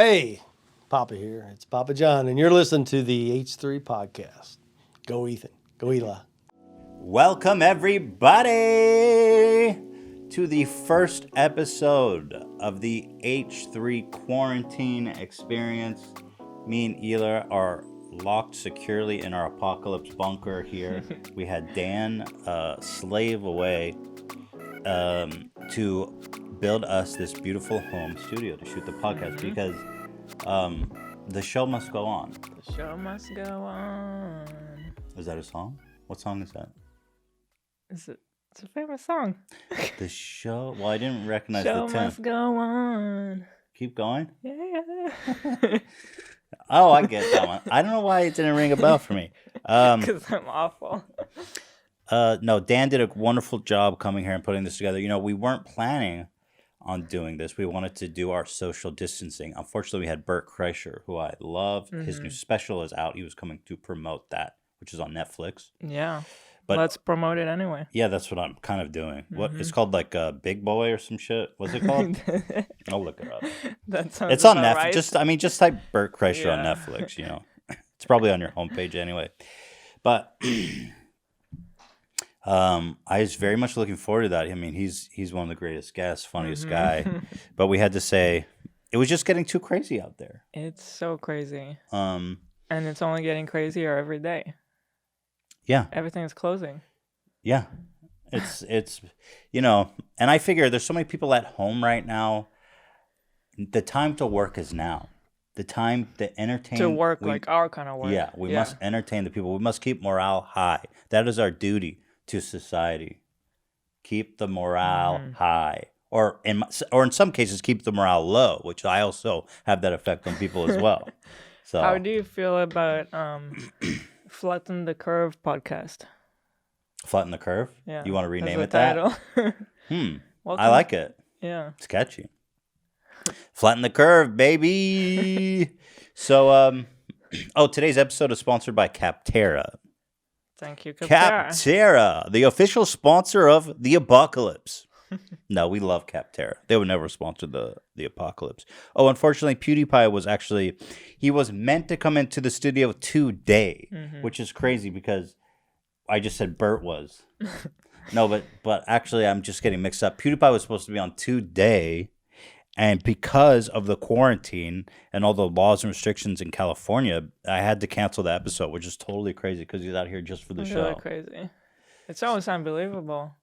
Hey, Papa here. It's Papa John, and you're listening to the H3 podcast. Go Ethan. Go Eli. Welcome, everybody, to the first episode of the H3 quarantine experience. Me and Eli are locked securely in our apocalypse bunker here. We had Dan slave away to build us this beautiful home studio to shoot the podcast because the show must go on. The show must go on. Is that a song? What song is that? It's a famous song. The show? Well, I didn't recognize Show the tune. must go on. Keep going? Yeah. Oh, I get that one. I don't know why it didn't ring a bell for me. Because I'm awful. No, Dan did a wonderful job coming here and putting this together. You know, we weren't planning on doing this. We wanted to do our social distancing. Unfortunately, we had Bert Kreischer, who I love. Mm-hmm. His new special is out. He was coming to promote that, which is on Netflix. Yeah. But let's promote it anyway. Yeah, that's what I'm kind of doing. Mm-hmm. What it's called, like Big Boy or some shit. What's it called? I'll look it up. That sounds It's on about Netflix. right. Just type Bert Kreischer on Yeah. Netflix. You know, it's probably on your homepage anyway. But I was very much looking forward to that. I mean, he's one of the greatest guests, funniest guy. But we had to say it was just getting too crazy out there. It's so crazy. Um, And it's only getting crazier every day. yeah, Everything is closing. yeah. It's you know, and I figure there's so many people at home right now. The time to work is now. The time to entertain. To work like our kind of work. Yeah, we must entertain the people. We must keep morale high. That is our duty to society. Keep the morale high, or in some cases, keep the morale low, which I also have that effect on people as well. So, How do you feel about Flatten the Curve podcast? Flatten the Curve. Yeah. You want to rename it that? that? Welcome. I like it. Yeah. It's catchy. Flatten the Curve, baby. So, today's episode is sponsored by Capterra. Thank you, Capterra. Capterra, the official sponsor of the Apocalypse. No, we love Capterra. They would never sponsor the Apocalypse. Oh, unfortunately, PewDiePie was meant to come into the studio today, which is crazy because I just said Bert was. No, but actually, I'm just getting mixed up. PewDiePie was supposed to be on today, and because of the quarantine and all the laws and restrictions in California, I had to cancel the episode, which is totally crazy because he's out here just for the show. Really crazy. It's almost unbelievable.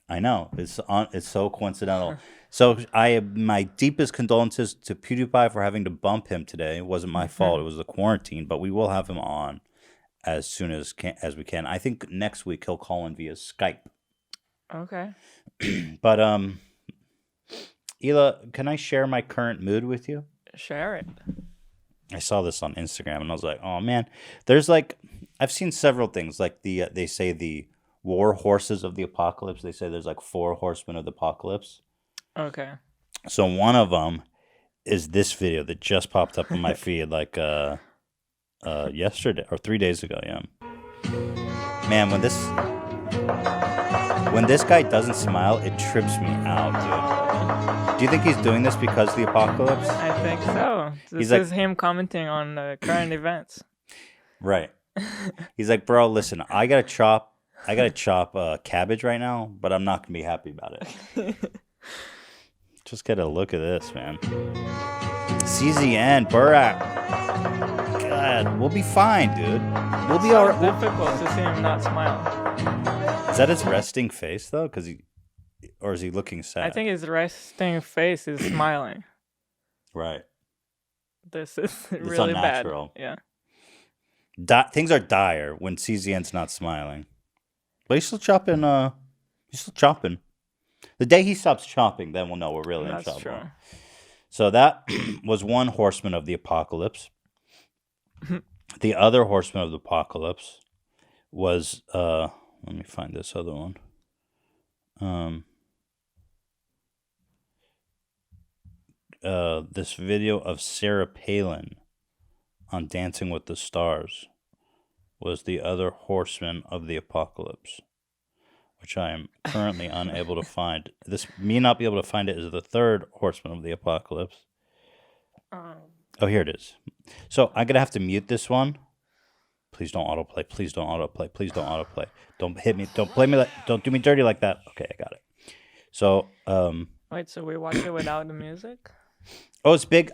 I know. It's so coincidental. So my deepest condolences to PewDiePie for having to bump him today. It wasn't my fault. It was the quarantine, but we will have him on as soon as we can. I think next week he'll call in via Skype. Okay. But Hila, can I share my current mood with you? Share it. I saw this on Instagram and I was like, oh man, there's like, I've seen several things like they say the war horses of the apocalypse. They say there's like 4 horsemen of the apocalypse. Okay. So one of them is this video that just popped up on my feed like yesterday or 3 days ago. Yeah, man, when this guy doesn't smile, it trips me out, dude. Do you think he's doing this because of the apocalypse? I think so. This is him commenting on current events. Right. He's like, bro, listen, I gotta chop cabbage right now, but I'm not gonna be happy about it. Just get a look at this, man. CZN, Burak. God, we'll be fine, dude. We'll be all right. It's difficult to see him not smile. Is that his resting face though? Or is he looking sad? I think his resting face is smiling. Right. This is It's really bad. unnatural. Yeah. Things are dire when CZN's not smiling. But he's still chopping. The day he stops chopping, then we'll know we're really in That's trouble. true. So that was one horseman of the apocalypse. The other horseman of the apocalypse was let me find this other one. This video of Sarah Palin on Dancing with the Stars was the other horseman of the apocalypse, which I am currently unable to find. Me not be able to find it is the third horseman of the apocalypse. Oh, here it is. So I'm gonna have to mute this one. Please don't autoplay. Please don't autoplay. Please don't autoplay. Don't hit me. Don't play me like. Don't do me dirty like that. Okay, I got it. So Wait, so we watch it without the music? oh, it's big.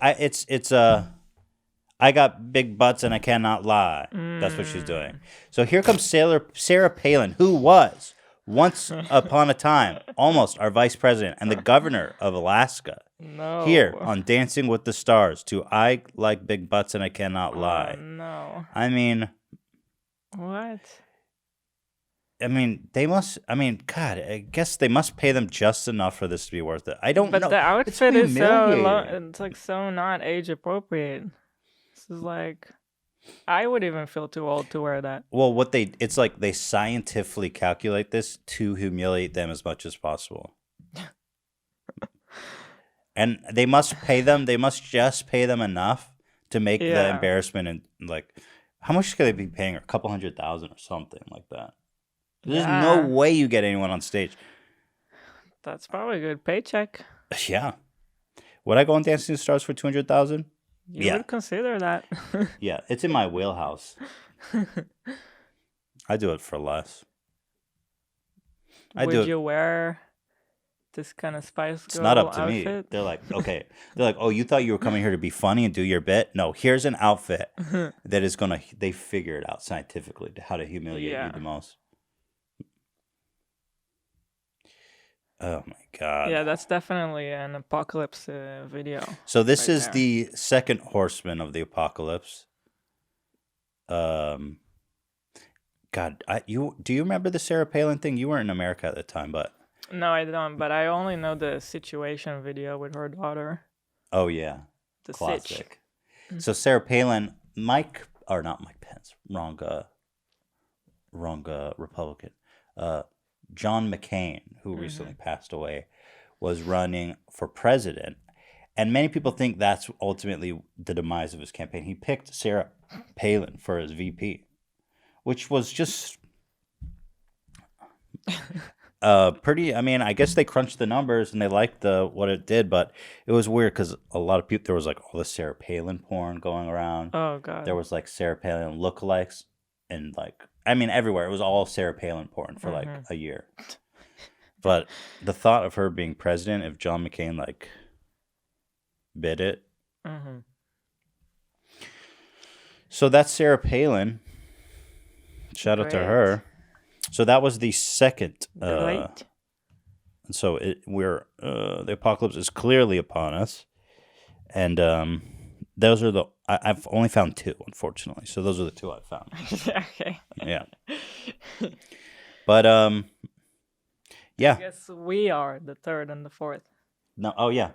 I got big butts and I cannot lie. That's what she's doing. So here comes Sarah Palin, who was once upon a time almost our vice president and the governor of Alaska. No. Here on Dancing with the Stars to I Like Big Butts and I Cannot Lie. No. I mean, What? they must, God, I guess they must pay them just enough for this to be worth it. I don't know. But the outfit It's is so humiliating. it's like so not age appropriate. This is like, I would even feel too old to wear that. Well, it's like they scientifically calculate this to humiliate them as much as possible. And they must pay them, they must just pay them enough to make the Yeah. embarrassment and like, how much could they be paying her? A couple $100,000 or something like that. There's no Yeah. way you get anyone on stage. That's probably a good paycheck. Yeah. Would I go on Dancing with the Stars for 200,000? You Yeah. would consider that. Yeah, it's in my wheelhouse. I do it for less. Would you wear this kind of Spice Girl It's not up to outfit? me. They're like, okay. They're like, oh, you thought you were coming here to be funny and do your bit? No, here's an outfit that is going to, they figure it out scientifically how to humiliate Yeah. you the most. Oh my God. Yeah, that's definitely an apocalypse video. So this right is there. the second Horseman of the apocalypse. God, do you remember the Sarah Palin thing? You weren't in America at the time, but No, I don't, but I only know the situation video with her daughter. oh yeah, The Sitch. classic. So Sarah Palin, not Mike Pence, wrong Republican. John McCain, who recently passed away, was running for president. And many people think that's ultimately the demise of his campaign. He picked Sarah Palin for his VP, which was just pretty. I mean, I guess they crunched the numbers and they liked what it did, but it was weird because a lot of people, there was like all this Sarah Palin porn going around. Oh god. There was like Sarah Palin lookalikes and like, I mean, everywhere. It was all Sarah Palin porn for like a year. But the thought of her being president, if John McCain like bid it. Mhm. So that's Sarah Palin. Shout out to Great. her. So that was the second. Great. And so the apocalypse is clearly upon us, and those are I've only found two, unfortunately. So those are the two I found. Okay. Yeah. But I yeah. guess we are the third and the fourth. No. Oh yeah.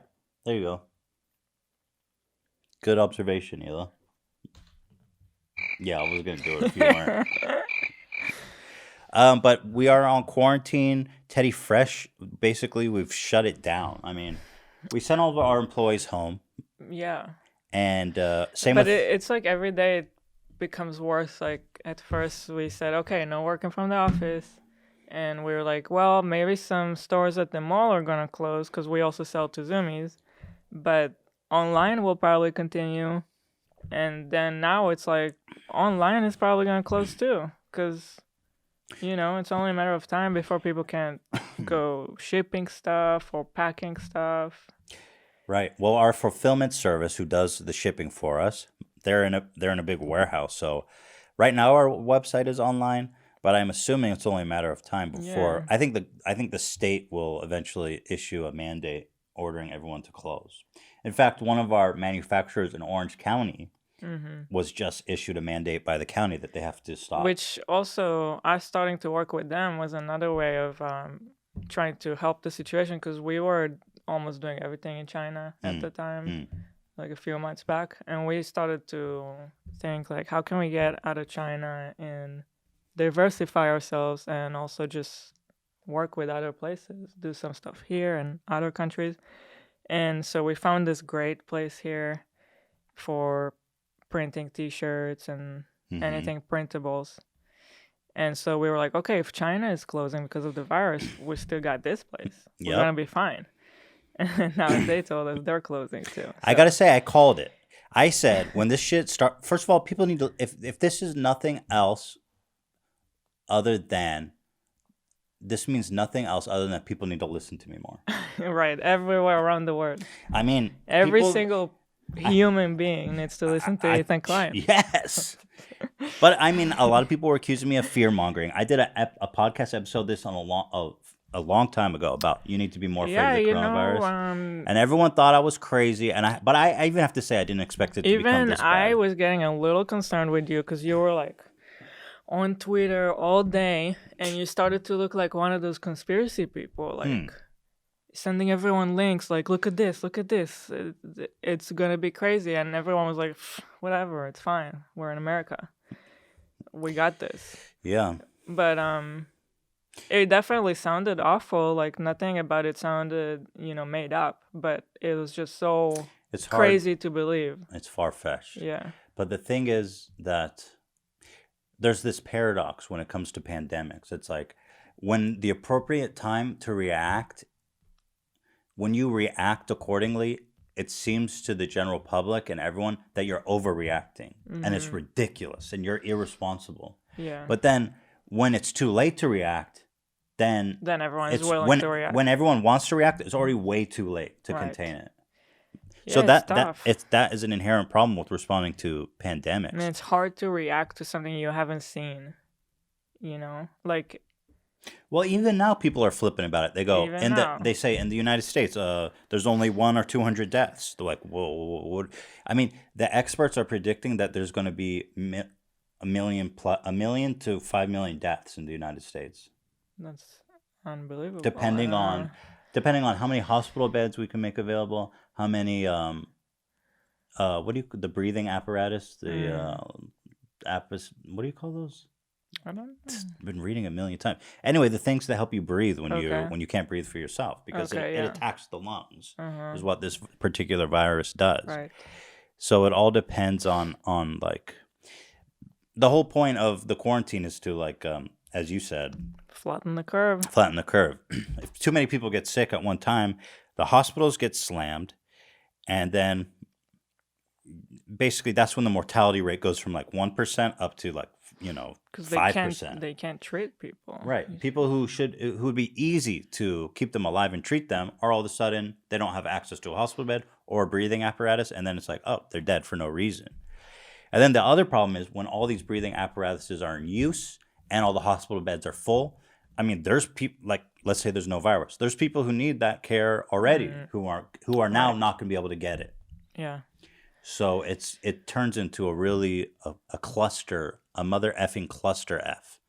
There you go. Good observation, Hila. Yeah, I was gonna do it if you weren't. But we are on quarantine. Teddy Fresh, basically, we've shut it down. I mean, we sent all of our employees home, Yeah. and same But with it's like every day it becomes worse. Like at first we said, okay, no working from the office. And we were like, well, maybe some stores at the mall are going to close because we also sell to Zoomies. But online will probably continue. And then now it's like online is probably going to close too. Because, it's only a matter of time before people can go shipping stuff or packing stuff. right. Well, our fulfillment service, who does the shipping for us, they're in a big warehouse. So right now our website is online. But I'm assuming it's only a matter of time before. Yeah. I think the state will eventually issue a mandate ordering everyone to close. In fact, one of our manufacturers in Orange County was just issued a mandate by the county that they have to stop. Which also, us starting to work with them was another way of trying to help the situation because we were almost doing everything in China at the time, like a few months back. And we started to think, like, how can we get out of China and diversify ourselves and also just work with other places, do some stuff here and other countries. And so we found this great place here for printing t-shirts and anything printables. And so we were like, okay, if China is closing because of the virus, we still got this place. We're Yep. going to be fine. And now they told us they're closing too. I got to say, I called it. I said when this shit start. First of all, people need to. If this is nothing else, other than this means nothing else other than that people need to listen to me more. Right, everywhere around the world. I mean, Every people, single human being needs to listen to Ethan Klein. Yes. But I mean, a lot of people were accusing me of fear mongering. I did a podcast episode this on a long time ago about you need to be more afraid of the coronavirus, and everyone thought I was crazy. But I even have to say I didn't expect it to become this bad. I was getting a little concerned with you because you were like on Twitter all day, and you started to look like one of those conspiracy people, like sending everyone links, like look at this, it's gonna be crazy, and everyone was like, whatever, it's fine, we're in America, we got this. Yeah. But it definitely sounded awful. Like nothing about it sounded, made up. But it was just so crazy to believe. It's far-fetched. Yeah. But the thing is that there's this paradox when it comes to pandemics. It's like when the appropriate time to react, when you react accordingly, it seems to the general public and everyone that you're overreacting and it's ridiculous and you're irresponsible. Yeah. But then when it's too late to react, then everyone is willing to react. When everyone wants to react, it's already way too late to contain it. Yeah, so that that is an inherent problem with responding to pandemics. I mean, it's hard to react to something you haven't seen. Like. Well, even now people are flipping about it. They go they say in the United States, there's only 100 or 200 deaths. They're like, whoa. I mean, the experts are predicting that there's going to be a million to 5 million deaths in the United States. That's unbelievable. Depending on how many hospital beds we can make available, how many the breathing apparatus, what do you call those? I don't know. I've been reading a million times. Anyway, the things that help you breathe when you can't breathe for yourself because it attacks the lungs is what this particular virus does. Right. So it all depends on like the whole point of the quarantine is to like as you said, flatten the curve. If too many people get sick at one time, the hospitals get slammed, and then basically that's when the mortality rate goes from like 1% up to like 5%. They can't treat people. Right. People who would be easy to keep them alive and treat them are all of a sudden they don't have access to a hospital bed or a breathing apparatus, and then it's like, oh, they're dead for no reason. And then the other problem is when all these breathing apparatuses are in use and all the hospital beds are full. I mean, there's people like, let's say there's no virus. There's people who need that care already who are now not going to be able to get it. Yeah. So it turns into a cluster, a mother effing cluster F.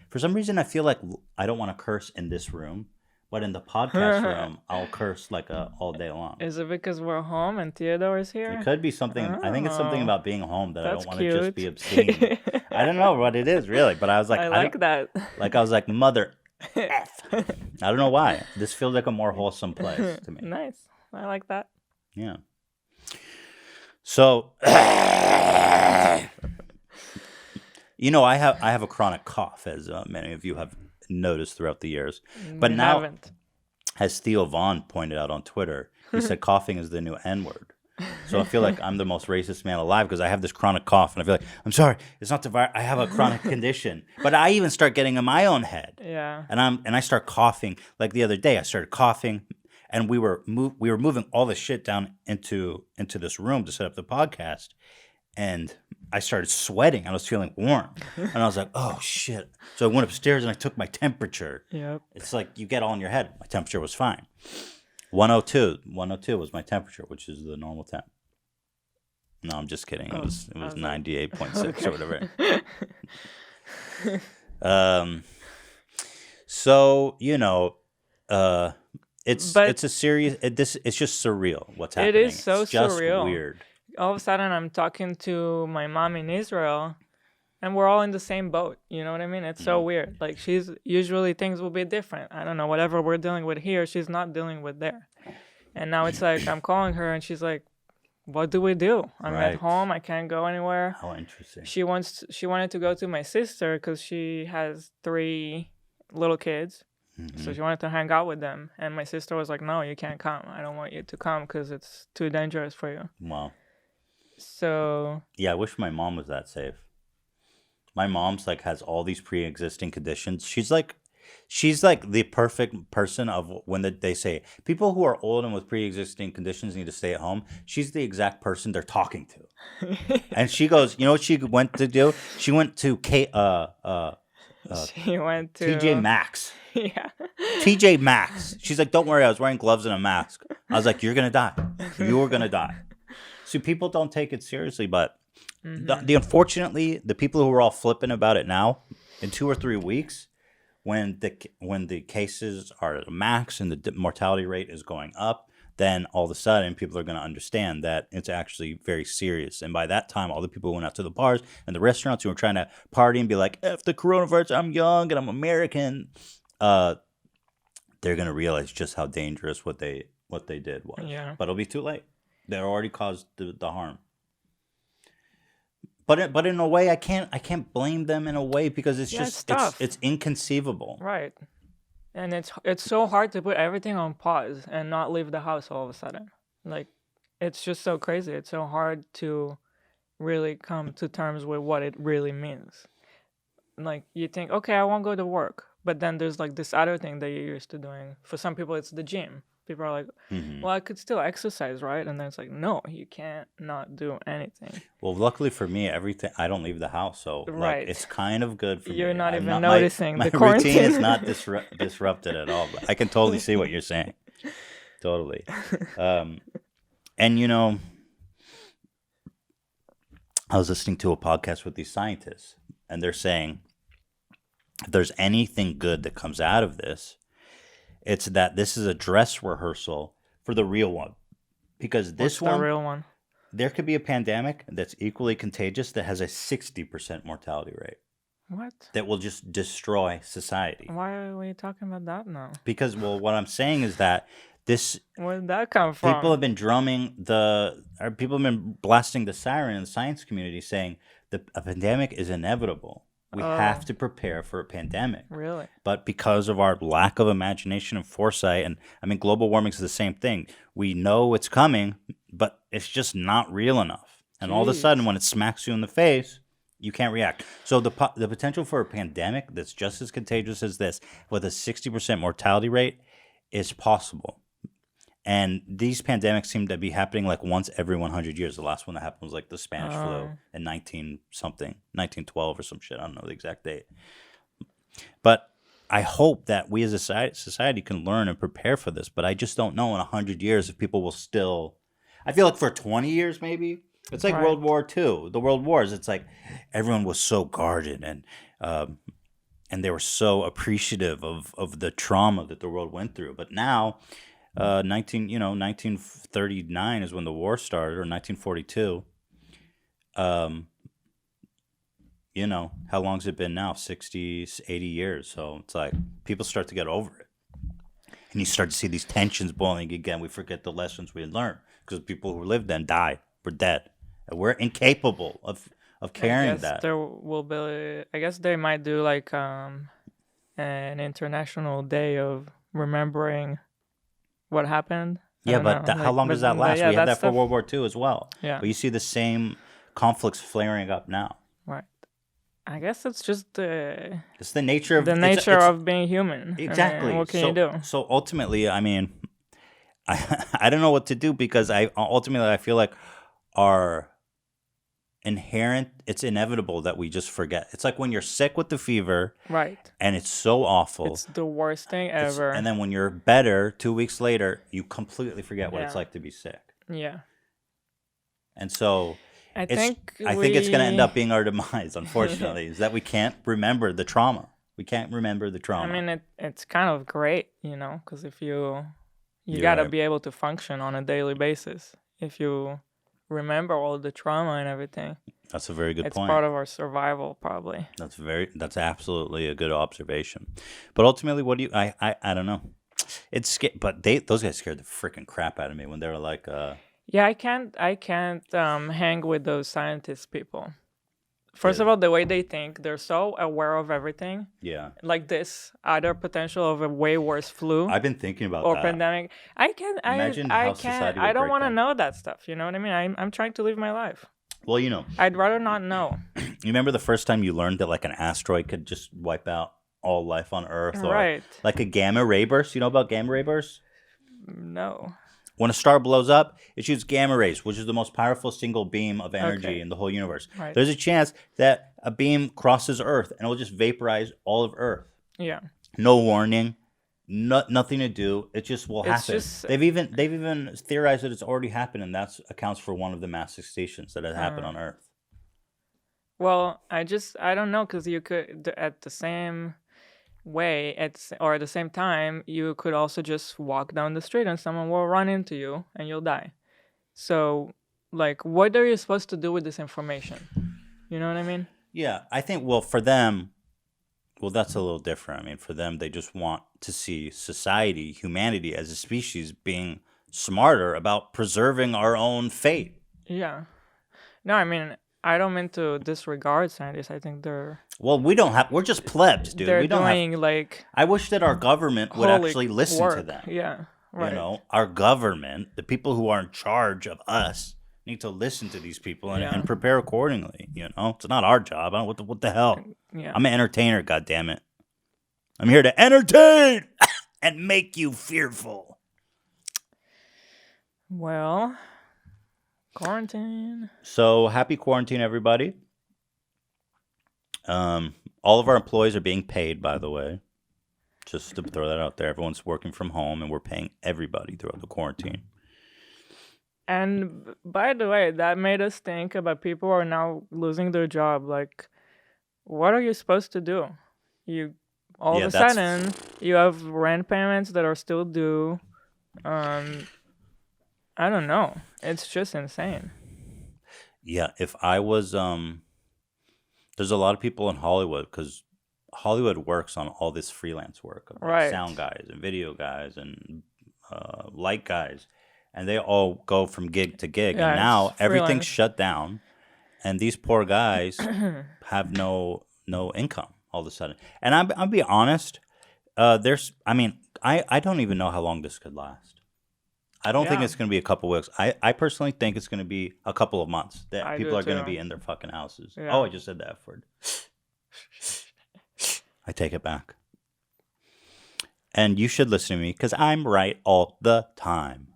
For some reason, I feel like I don't want to curse in this room, but in the podcast room, I'll curse like all day long. Is it because we're home and Theodore is here? It could be something. I think it's something about being home that I don't want to just be obscene. I don't know what it is really, but I was like, I like that. Like I was like, mother F. I don't know why. This feels like a more wholesome place to me. Nice. I like that. Yeah. So, I have a chronic cough, as many of you have noticed throughout the years. But now, haven't. As Theo Vaughn pointed out on Twitter, he said coughing is the new N-word. So I feel like I'm the most racist man alive because I have this chronic cough, and I feel like, I'm sorry, it's not the virus. I have a chronic condition. But I even start getting in my own head. Yeah. And I start coughing. Like the other day, I started coughing. And we were moving all this shit down into this room to set up the podcast, and I started sweating. I was feeling warm, and I was like, "Oh shit!" So I went upstairs and I took my temperature. Yep. It's like you get all in your head. My temperature was fine. 102 was my temperature, which is the normal temp. No, I'm just kidding. It was 98.6 or whatever. So it's a serious. It's just surreal. What's happening? It is so it's just surreal. Weird. All of a sudden, I'm talking to my mom in Israel, and we're all in the same boat. You know what I mean? It's so weird. Like she's usually things will be different. I don't know. Whatever we're dealing with here, she's not dealing with there. And now it's like I'm calling her, and she's like, "What do we do? I'm at home. I can't go anywhere." How interesting. She wanted to go to my sister because she has 3 little kids. Mm-hmm. So she wanted to hang out with them. And my sister was like, "No, you can't come. I don't want you to come because it's too dangerous for you." Wow. So Yeah, I wish my mom was that safe. My mom's like has all these pre-existing conditions. She's like the perfect person of when they say people who are old and with pre-existing conditions need to stay at home. She's the exact person they're talking to. And she goes, you know what she went to do? She went to she went to TJ Maxx. Yeah. TJ Maxx. She's like, don't worry, I was wearing gloves and a mask. I was like, you're gonna die. You're gonna die. See, people don't take it seriously, but the unfortunately, the people who are all flipping about it now, in 2 or 3 weeks, when the cases are at a max and the mortality rate is going up, then all of a sudden people are going to understand that it's actually very serious. And by that time, all the people who went out to the bars and the restaurants who were trying to party and be like, F the coronavirus, I'm young and I'm American, they're going to realize just how dangerous what they did was. Yeah. But it'll be too late. They already caused the harm. But in a way, I can't blame them in a way because it's just it's inconceivable. Right. And it's so hard to put everything on pause and not leave the house all of a sudden. Like, it's just so crazy. It's so hard to really come to terms with what it really means. Like, you think, okay, I won't go to work. But then there's like this other thing that you're used to doing. For some people, it's the gym. People are like, well, I could still exercise, right? And then it's like, no, you can't not do anything. Well, luckily for me, I don't leave the house, so Right. Like, it's kind of good for me. You're not even noticing my the quarantine. routine is not disrupted at all. But I can totally see what you're saying. Totally. And you know, I was listening to a podcast with these scientists, and they're saying if there's anything good that comes out of this, it's that this is a dress rehearsal for the real one. Because this What's the real one? There could be a pandemic that's equally contagious that has a 60% mortality rate. What? That will just destroy society. Why are we talking about that now? Because, well, what I'm saying is that this... Where did that come from? People have been people have been blasting the siren in the science community saying a pandemic is inevitable. We have to prepare for a pandemic. Really? But because of our lack of imagination and foresight, and I mean, global warming is the same thing. We know it's coming, but it's just not real enough. And all of a sudden, when it smacks you in the face, you can't react. So the potential for a pandemic that's just as contagious as this, with a 60% mortality rate, is possible. And these pandemics seem to be happening like once every 100 years. The last one that happened was like the Spanish flu in 1912 or some shit. I don't know the exact date. But I hope that we as a society can learn and prepare for this. But I just don't know in 100 years if people will still... I feel like for 20 years maybe. It's like World War II. The World Wars, it's like everyone was so guarded and they were so appreciative of the trauma that the world went through. But now... 1939 is when the war started, or 1942. You know, how long's it been now? 60, 80 years. So it's like people start to get over it. And you start to see these tensions boiling again. We forget the lessons we learned because people who lived then died. We're dead. And we're incapable of carrying that. There will be, I guess they might do like an international day of remembering what happened. Yeah, but how long does that last? We had that for World War II as well. Yeah. But you see the same conflicts flaring up now. Right. I guess it's just it's the nature of of being human. Exactly. I mean, what can you do? So ultimately, I mean, I don't know what to do because I feel like our it's inevitable that we just forget. It's like when you're sick with the fever, right? And it's so awful. It's the worst thing ever. And then when you're better, 2 weeks later, you completely forget what it's like to be sick. Yeah. And so I think it's going to end up being our demise, unfortunately, is that we can't remember the trauma. We can't remember the trauma. I mean, it's kind of great, because if you got to be able to function on a daily basis. If you remember all the trauma and everything. That's a very good point. It's part of our survival, probably. That's absolutely a good observation. But ultimately, what do you? I don't know. It's but those guys scared the freaking crap out of me when they were like. Yeah, I can't hang with those scientist people. First of all, the way they think, they're so aware of everything. Yeah. Like this other potential of a way worse flu. I've been thinking about or that. pandemic. I don't want to know that stuff. You know what I mean? I'm trying to live my life. Well, you know, I'd rather not know. you remember the first time you learned that like an asteroid could just wipe out all life on Earth, or Right. like a gamma ray burst? You know about gamma ray bursts? No. When a star blows up, it shoots gamma rays, which is the most powerful single beam of energy Okay. in the whole universe. Right. There's a chance that a beam crosses Earth and it will just vaporize all of Earth. Yeah. No warning, nothing to do. It just will It's happen. just- They've even theorized that it's already happened, and that accounts for one of the mass extinctions that has happened on Earth. Well, I don't know, because you could, at the same way, or at the same time, you could also just walk down the street and someone will run into you and you'll die. So, like, what are you supposed to do with this information? You know what I mean? Yeah, I think, well, for them, well, that's a little different. I mean, for them, they just want to see society, humanity as a species being smarter about preserving our own fate. Yeah. No, I mean, I don't mean to disregard scientists. I think they're Well, we're just plebs, dude. they're We don't doing have, like I wish that our government would holy actually listen to work. them. Yeah. Right. You know, our government, the people who are in charge of us, need to listen to these people and prepare accordingly. You know, it's not our job. I don't, what the hell? Yeah. I'm an entertainer, goddammit. I'm here to entertain and make you fearful. Well, quarantine. So happy quarantine, everybody. All of our employees are being paid, by the way. Just to throw that out there. Everyone's working from home, and we're paying everybody throughout the quarantine. And by the way, that made us think about people who are now losing their job. Like, what are you supposed to do? You all of a sudden you have rent payments that are still due. I don't know. It's just insane. Yeah, if I was there's a lot of people in Hollywood, because Hollywood works on all this freelance work, like Right. sound guys and video guys and light guys, and they all go from gig to gig. Yeah, And now it's everything's freelance. shut down, and these poor guys have no income all of a sudden. And I'll be honest, I don't even know how long this could last. I don't think Yeah. it's going to be a couple weeks. I personally think it's going to be a couple of months that I people do are going to too. be in their fucking houses. Yeah. Oh, I just said the F word. I take it back. And you should listen to me, because I'm right all the time.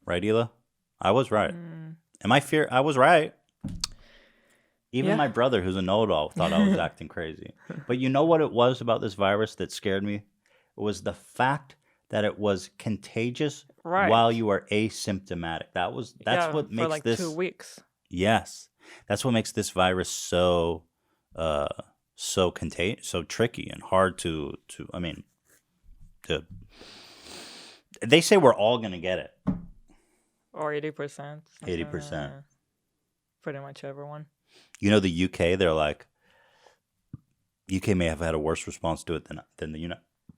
Right, Hila? I was right. I was right. Even Yeah. my brother, who's a know-it-all, thought I was acting crazy. But you know what it was about this virus that scared me? It was the fact that it was contagious Right. while you are asymptomatic. That's what makes for like this 2 weeks. Yes. That's what makes this virus so so tricky and hard to they say we're all going to get it. Or 80%. 80%. Pretty much everyone. You know, the UK, they're like, UK may have had a worse response to it than the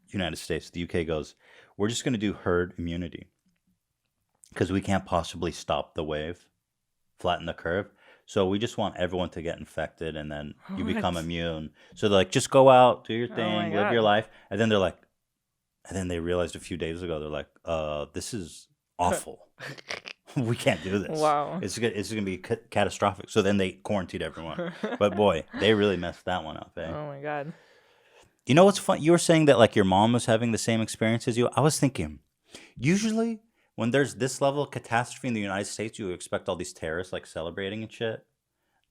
United States. The UK goes, we're just going to do herd immunity because we can't possibly stop the wave, flatten the curve. So we just want everyone to get infected, and then you become What? immune. So they're like, just go out, do your Oh thing, my live your God. life. And then they're like, and then they realized a few days ago, they're like, this is awful. We can't do this. Wow. It's gonna be catastrophic. So then they quarantined everyone. But boy, they really messed that one up, eh? Oh my God. You know what's fun? You were saying that like your mom was having the same experience as you. I was thinking, usually when there's this level of catastrophe in the United States, you expect all these terrorists like celebrating and shit.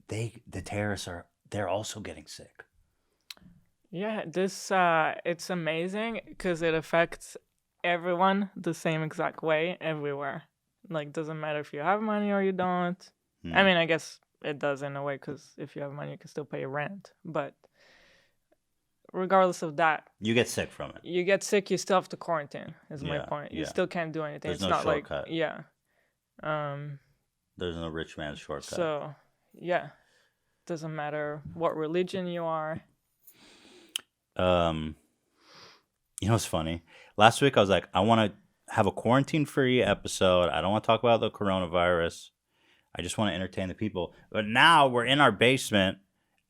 The terrorists they're also getting sick. Yeah, this it's amazing because it affects everyone the same exact way everywhere. Like, doesn't matter if you have money or you don't. I mean, I guess it does in a way, because if you have money, you can still pay rent. But regardless of that, You get sick from it. you get sick, you still have to quarantine. Is my Yeah, point. You yeah. still can't do anything. There's It's no not shortcut. like There's no rich man's shortcut. So yeah, doesn't matter what religion you are. You know what's funny? Last week I was like, I want to have a quarantine-free episode. I don't want to talk about the coronavirus. I just want to entertain the people. But now we're in our basement.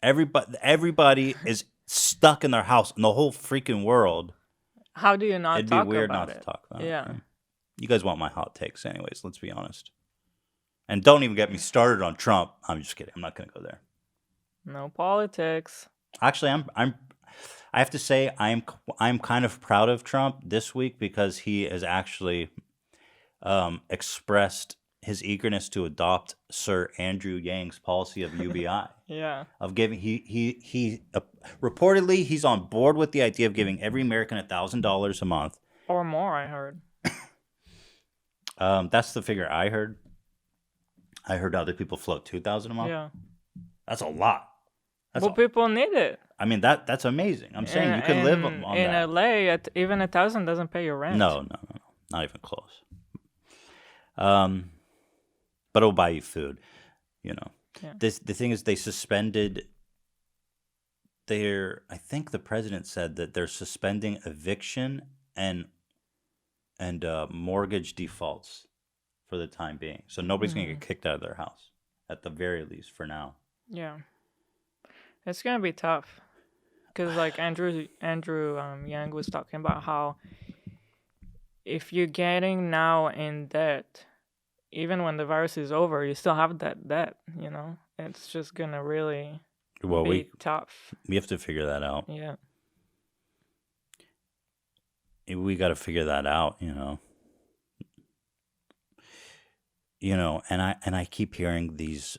Everybody is stuck in their house in the whole freaking world. How do you not It'd talk be weird about not it? to talk about it. Yeah. You guys want my hot takes anyways, let's be honest. And don't even get me started on Trump. I'm just kidding. I'm not going to go there. No politics. Actually, I have to say I'm kind of proud of Trump this week because he has actually expressed his eagerness to adopt Sir Andrew Yang's policy of UBI. Yeah. Of giving he reportedly he's on board with the idea of giving every American $1,000 a month or more. I heard. That's the figure I heard. I heard other people float 2,000 a month. Yeah. That's a lot. People need it. I mean that's amazing. I'm saying you could live on that. In LA, even 1,000 doesn't pay your rent. No, not even close. But it'll buy you food. You know. Yeah. The thing is, they suspended I think the president said that they're suspending eviction and mortgage defaults for the time being. So nobody's going to get kicked out of their house, at the very least, for now. Yeah. It's going to be tough. Because like Andrew Yang was talking about how if you're getting now in debt, even when the virus is over, you still have that debt, you know? It's just going to really be tough. We have to figure that out. Yeah. We got to figure that out, you know. You know, and I keep hearing these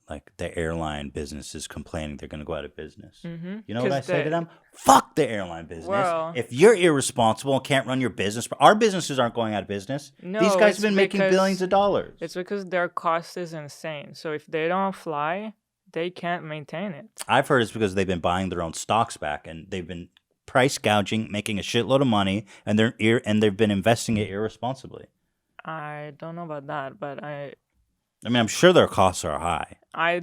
like the airline businesses complaining they're going to go out of business. Mm-hmm. You know what I say to them? Fuck the airline business. Well, if you're irresponsible and can't run your business, our businesses aren't going out of business. No, these guys have been making billions of dollars. It's because their cost is insane. So if they don't fly, they can't maintain it. I've heard it's because they've been buying their own stocks back and they've been price gouging, making a shitload of money, and they've been investing it irresponsibly. I don't know about that, but I mean, I'm sure their costs are high. I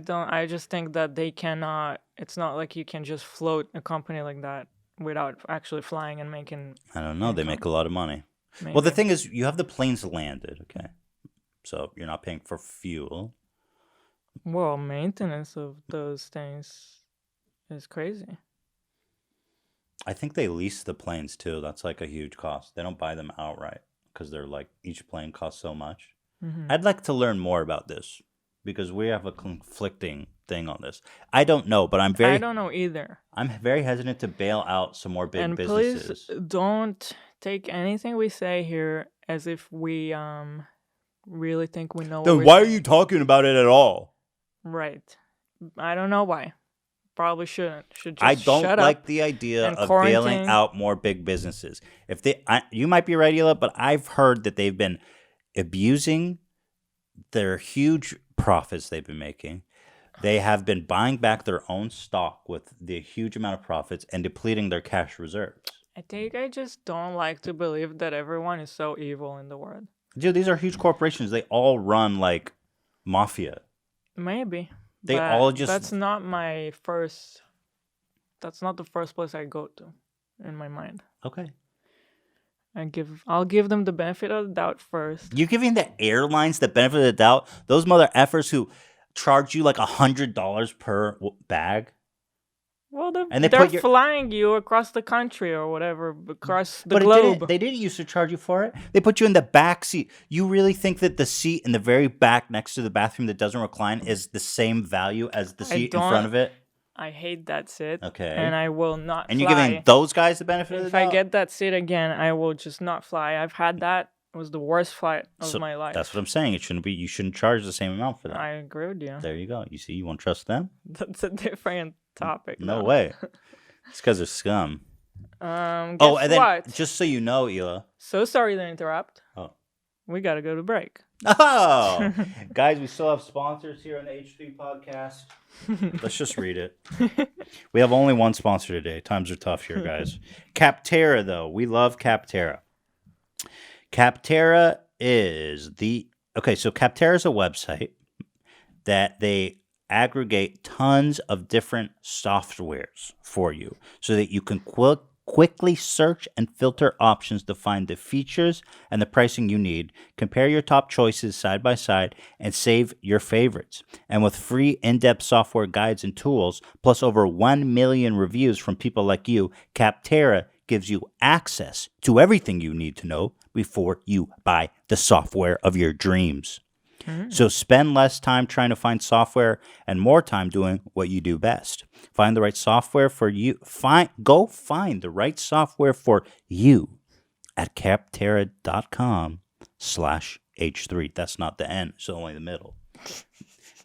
just think that they cannot. It's not like you can just float a company like that without actually flying and making. I don't know. They make a lot of money. Maybe. Well, the thing is, you have the planes landed, okay? So you're not paying for fuel. Well, maintenance of those things is crazy. I think they lease the planes too. That's like a huge cost. They don't buy them outright because they're like each plane costs so much. Mm-hmm. I'd like to learn more about this because we have a conflicting thing on this. I don't know, but I don't know either. I'm very hesitant to bail out some more big businesses. Please don't take anything we say here as if we really think we know. Then why are you talking about it at all? Right. I don't know why. Probably shouldn't. Should just I don't shut like up the idea and of quarantine. bailing out more big businesses. If you might be right, Hila, but I've heard that they've been abusing their huge profits they've been making. They have been buying back their own stock with the huge amount of profits and depleting their cash reserves. I think I just don't like to believe that everyone is so evil in the world. Dude, these are huge corporations. They all run like mafia. Maybe. They but all just... That's not the first place I go to in my mind. Okay. I'll give them the benefit of the doubt first. You're giving the airlines the benefit of the doubt? Those mother effers who charge you like $100 per bag? Well, and they're flying you across the country or whatever, across the globe. They didn't used to charge you for it. They put you in the back seat. You really think that the seat in the very back next to the bathroom that doesn't recline is the same value as the seat in front of it? I hate that seat. Okay. And I will not And fly. you're giving those guys the benefit of the doubt? If I get that seat again, I will just not fly. I've had that. It was the worst flight of my life. That's what I'm saying. You shouldn't charge the same amount for that. I agree with you. There you go. You see, you won't trust them? That's a different topic. No though. way. It's because they're scum. Guess and then what? just so you know, Hila. So sorry to interrupt. Oh. We got to go to break. Oh! Guys, we still have sponsors here on the H3 podcast. Let's just read it. We have only one sponsor today. Times are tough here, guys. Capterra, though. We love Capterra. Capterra is so Capterra is a website that they aggregate tons of different softwares for you so that you can quickly search and filter options to find the features and the pricing you need, compare your top choices side by side, and save your favorites. And with free in-depth software guides and tools, plus over 1 million reviews from people like you, Capterra gives you access to everything you need to know before you buy the software of your dreams. So spend less time trying to find software and more time doing what you do best. Find the right software for you. Go find the right software for you at capterra.com/H3. That's not the N, it's only the middle.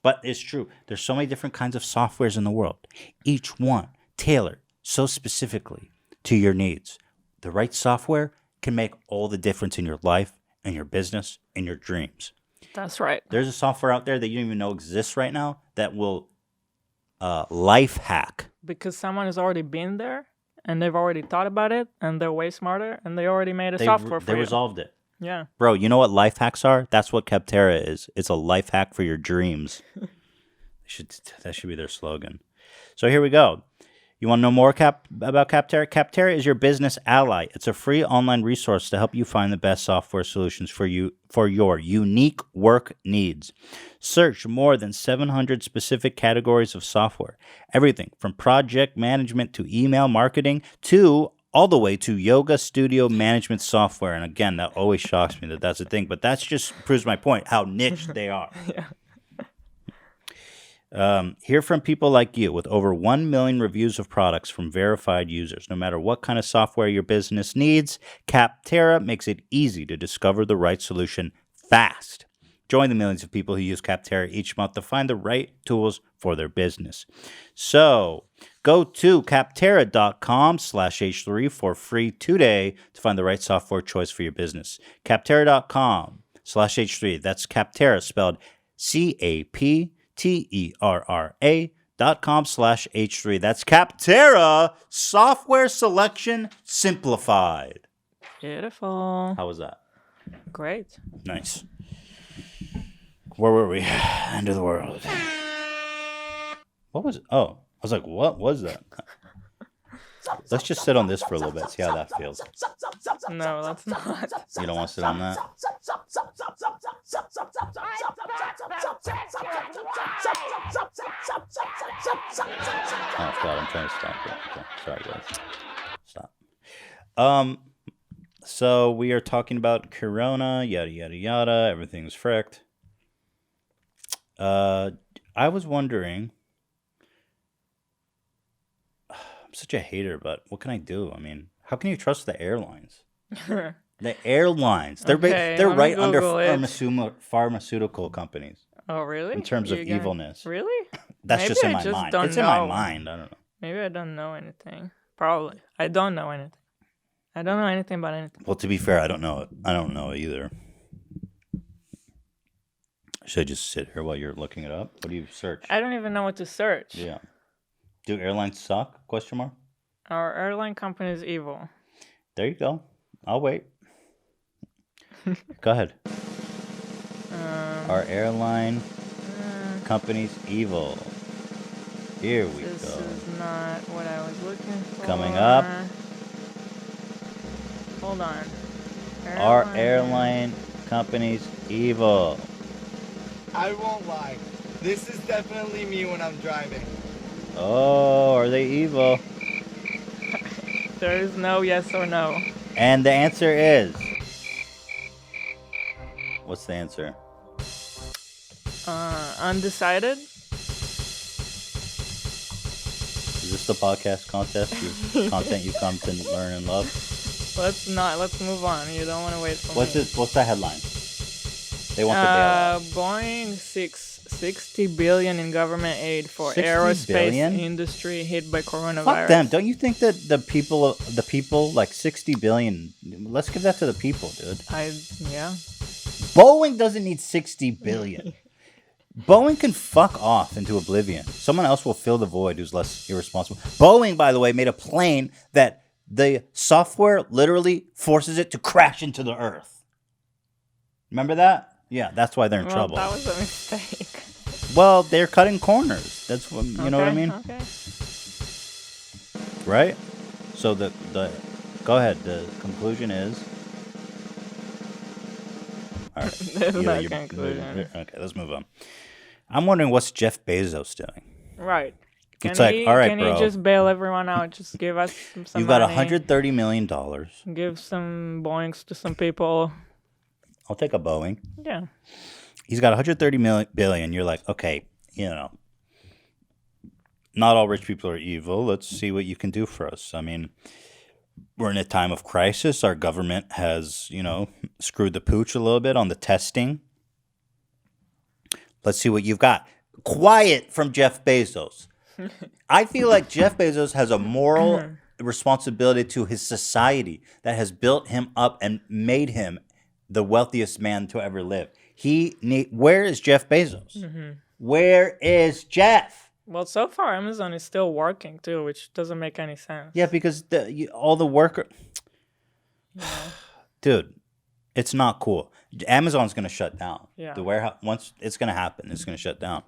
But it's true. There's so many different kinds of softwares in the world, each one tailored so specifically to your needs. The right software can make all the difference in your life and your business and your dreams. That's right. There's a software out there that you don't even know exists right now that will life hack. Because someone has already been there and they've already thought about it and they're way smarter and they already made a software for They you. resolved it. Yeah. Bro, you know what life hacks are? That's what Capterra is. It's a life hack for your dreams. That should be their slogan. So here we go. You want to know more about Capterra? Capterra is your business ally. It's a free online resource to help you find the best software solutions for your unique work needs. Search more than 700 specific categories of software. Everything from project management to email marketing to all the way to yoga studio management software. And again, that always shocks me that that's a thing, but that just proves my point, how niche they are. Yeah. Hear from people like you with over 1 million reviews of products from verified users. No matter what kind of software your business needs, Capterra makes it easy to discover the right solution fast. Join the millions of people who use Capterra each month to find the right tools for their business. So go to capterra.com/H3 for free today to find the right software choice for your business. Capterra.com/H3. That's Capterra spelled CAPTERRA.com/H3. That's Capterra software selection simplified. Beautiful. How was that? Great. Nice. Where were we? End of the world. What was it? Oh, I was like, what was that? Let's just sit on this for a little bit, see how that feels. No, that's not. You don't want to sit on that? Oh, God, I'm trying to stop it. Okay. Sorry, guys. Stop. So we are talking about Corona, yada, yada, yada. Everything's fricked. I was wondering... I'm such a hater, but what can I do? I mean, how can you trust the airlines? The airlines. They're Okay, they're let me right under Google it. pharmaceutical companies Oh, really? in terms of You got- evilness. Really? That's Maybe just in I my just mind. don't It's in my know. mind. I don't know. Maybe I don't know anything. Probably. I don't know anything. I don't know anything about anything. Well, to be fair, I don't know it. I don't know it either. Should I just sit here while you're looking it up? What do you search? I don't even know what to search. Yeah. Do airlines suck? Question mark. Our airline company is evil. There you go. I'll wait. Go ahead. Our airline company's evil. Here we This go. is not what I was looking for. Coming up. Hold on. Our airline company's evil. I won't lie. This is definitely me when I'm driving. Oh, are they evil? There is no yes or no. And the answer is... What's the answer? Undecided? Is this the podcast content you come to learn and love? Let's move on. You don't want to wait for me. What's the headline? They want the bailout. Boeing 60 billion in government aid for 60 aerospace billion? industry hit by coronavirus. Fuck them. Don't you think that the people, like 60 billion, let's give that to the people, dude. Yeah. Boeing doesn't need 60 billion. Boeing can fuck off into oblivion. Someone else will fill the void who's less irresponsible. Boeing, by the way, made a plane that the software literally forces it to crash into the earth. Remember that? Yeah, that's why they're in trouble. That was a mistake. Well, they're cutting corners. That's what you know what I mean, Okay. right? So the go ahead. The conclusion is. All right. There's no you're- conclusion. Okay, let's move on. I'm wondering what's Jeff Bezos doing. Right. Can It's like, all right, can bro. he just bail everyone out? Just give us some You've got money. $130 million. Give some Boeings to some people. I'll take a Boeing. Yeah. he's got 130 billion. You're like, okay, not all rich people are evil. Let's see what you can do for us. I mean, we're in a time of crisis. Our government has, screwed the pooch a little bit on the testing. Let's see what you've got. Quiet from Jeff Bezos. I feel like Jeff Bezos has a moral responsibility to his society that has built him up and made him the wealthiest man to ever live. Where is Jeff Bezos? Mm-hmm. Where is Jeff? Well, so far Amazon is still working too, which doesn't make any sense. Yeah, because all the worker, dude, it's not cool. Amazon's gonna shut down. Yeah. The warehouse, once it's gonna happen, it's gonna shut down.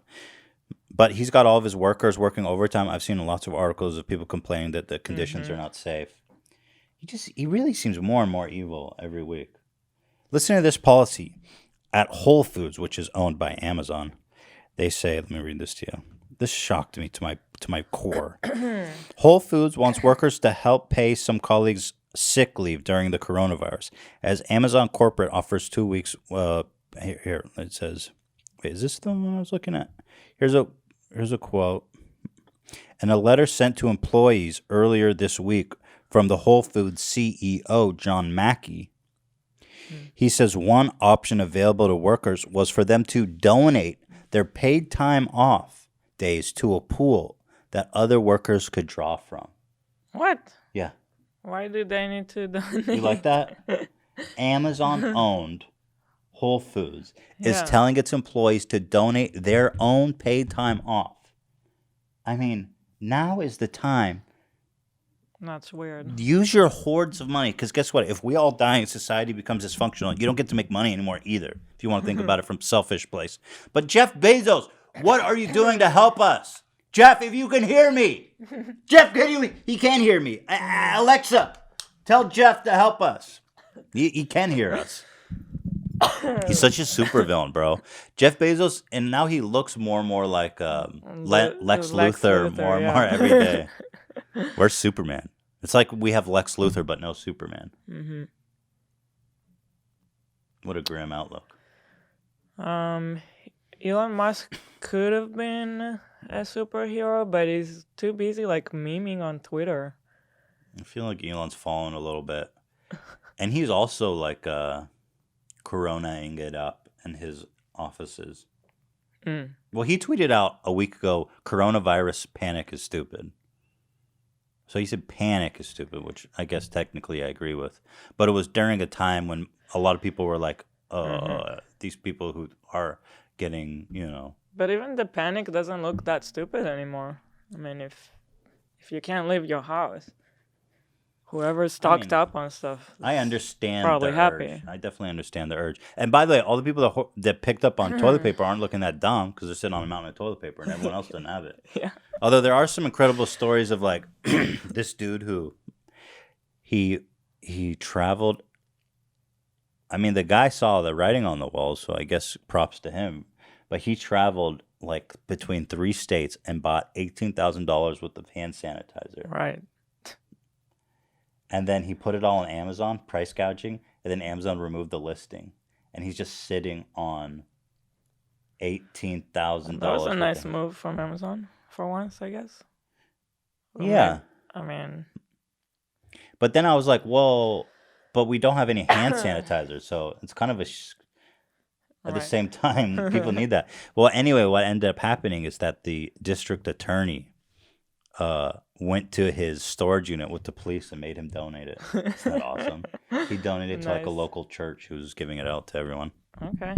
But he's got all of his workers working overtime. I've seen lots of articles of people complaining that the conditions are not safe. He really seems more and more evil every week. Listen to this policy at Whole Foods, which is owned by Amazon. They say, let me read this to you. This shocked me to my core. Whole Foods wants workers to help pay some colleagues sick leave during the coronavirus, as Amazon corporate offers 2 weeks. Here it says, wait, is this the one I was looking at? Here's a quote. In a letter sent to employees earlier this week from the Whole Foods CEO, John Mackey, he says one option available to workers was for them to donate their paid time off days to a pool that other workers could draw from. What? Yeah. Why do they need to donate? You like that? Amazon-owned Whole Foods is Yeah. telling its employees to donate their own paid time off. I mean, now is the time. That's weird. Use your hordes of money, because guess what? If we all die and society becomes dysfunctional, you don't get to make money anymore either, if you want to think about it from selfish place. But Jeff Bezos, what are you doing to help us? Jeff, if you can hear me. Jeff, he can't hear me. Alexa, tell Jeff to help us. He can hear us. He's such a supervillain, bro. Jeff Bezos, and now he looks more and more like Lex Luthor more and more every day. Where's Superman? It's like we have Lex Luthor, but no Superman. Mm-hmm. What a grim outlook. Elon Musk could have been a superhero, but he's too busy memeing on Twitter. I feel like Elon's fallen a little bit. And he's also coronaing it up in his offices. Well, he tweeted out a week ago, coronavirus panic is stupid. So he said panic is stupid, which I guess technically I agree with. But it was during a time when a lot of people were like, these people who are getting, But even the panic doesn't look that stupid anymore. I mean, if you can't leave your house, whoever's stocked up on stuff, I understand. Probably the happy. Urge. I definitely understand the urge. And by the way, all the people that picked up on toilet paper aren't looking that dumb because they're sitting on a mountain of toilet paper and everyone else doesn't have it. Yeah. Although there are some incredible stories of this dude who he traveled. I mean, the guy saw the writing on the wall, so I guess props to him. But he traveled between 3 states and bought $18,000 worth of hand sanitizer. Right. And then he put it all on Amazon, price gouging, and then Amazon removed the listing. And he's just sitting on $18,000. That was a nice move from Amazon for once, I guess. Yeah. I mean. But then I was like, well, but we don't have any hand sanitizer. So it's kind of at the same time, people need that. Well, anyway, what ended up happening is that the district attorney went to his storage unit with the police and made him donate it. Isn't that awesome? He donated to a local church who was giving it out to everyone. Okay.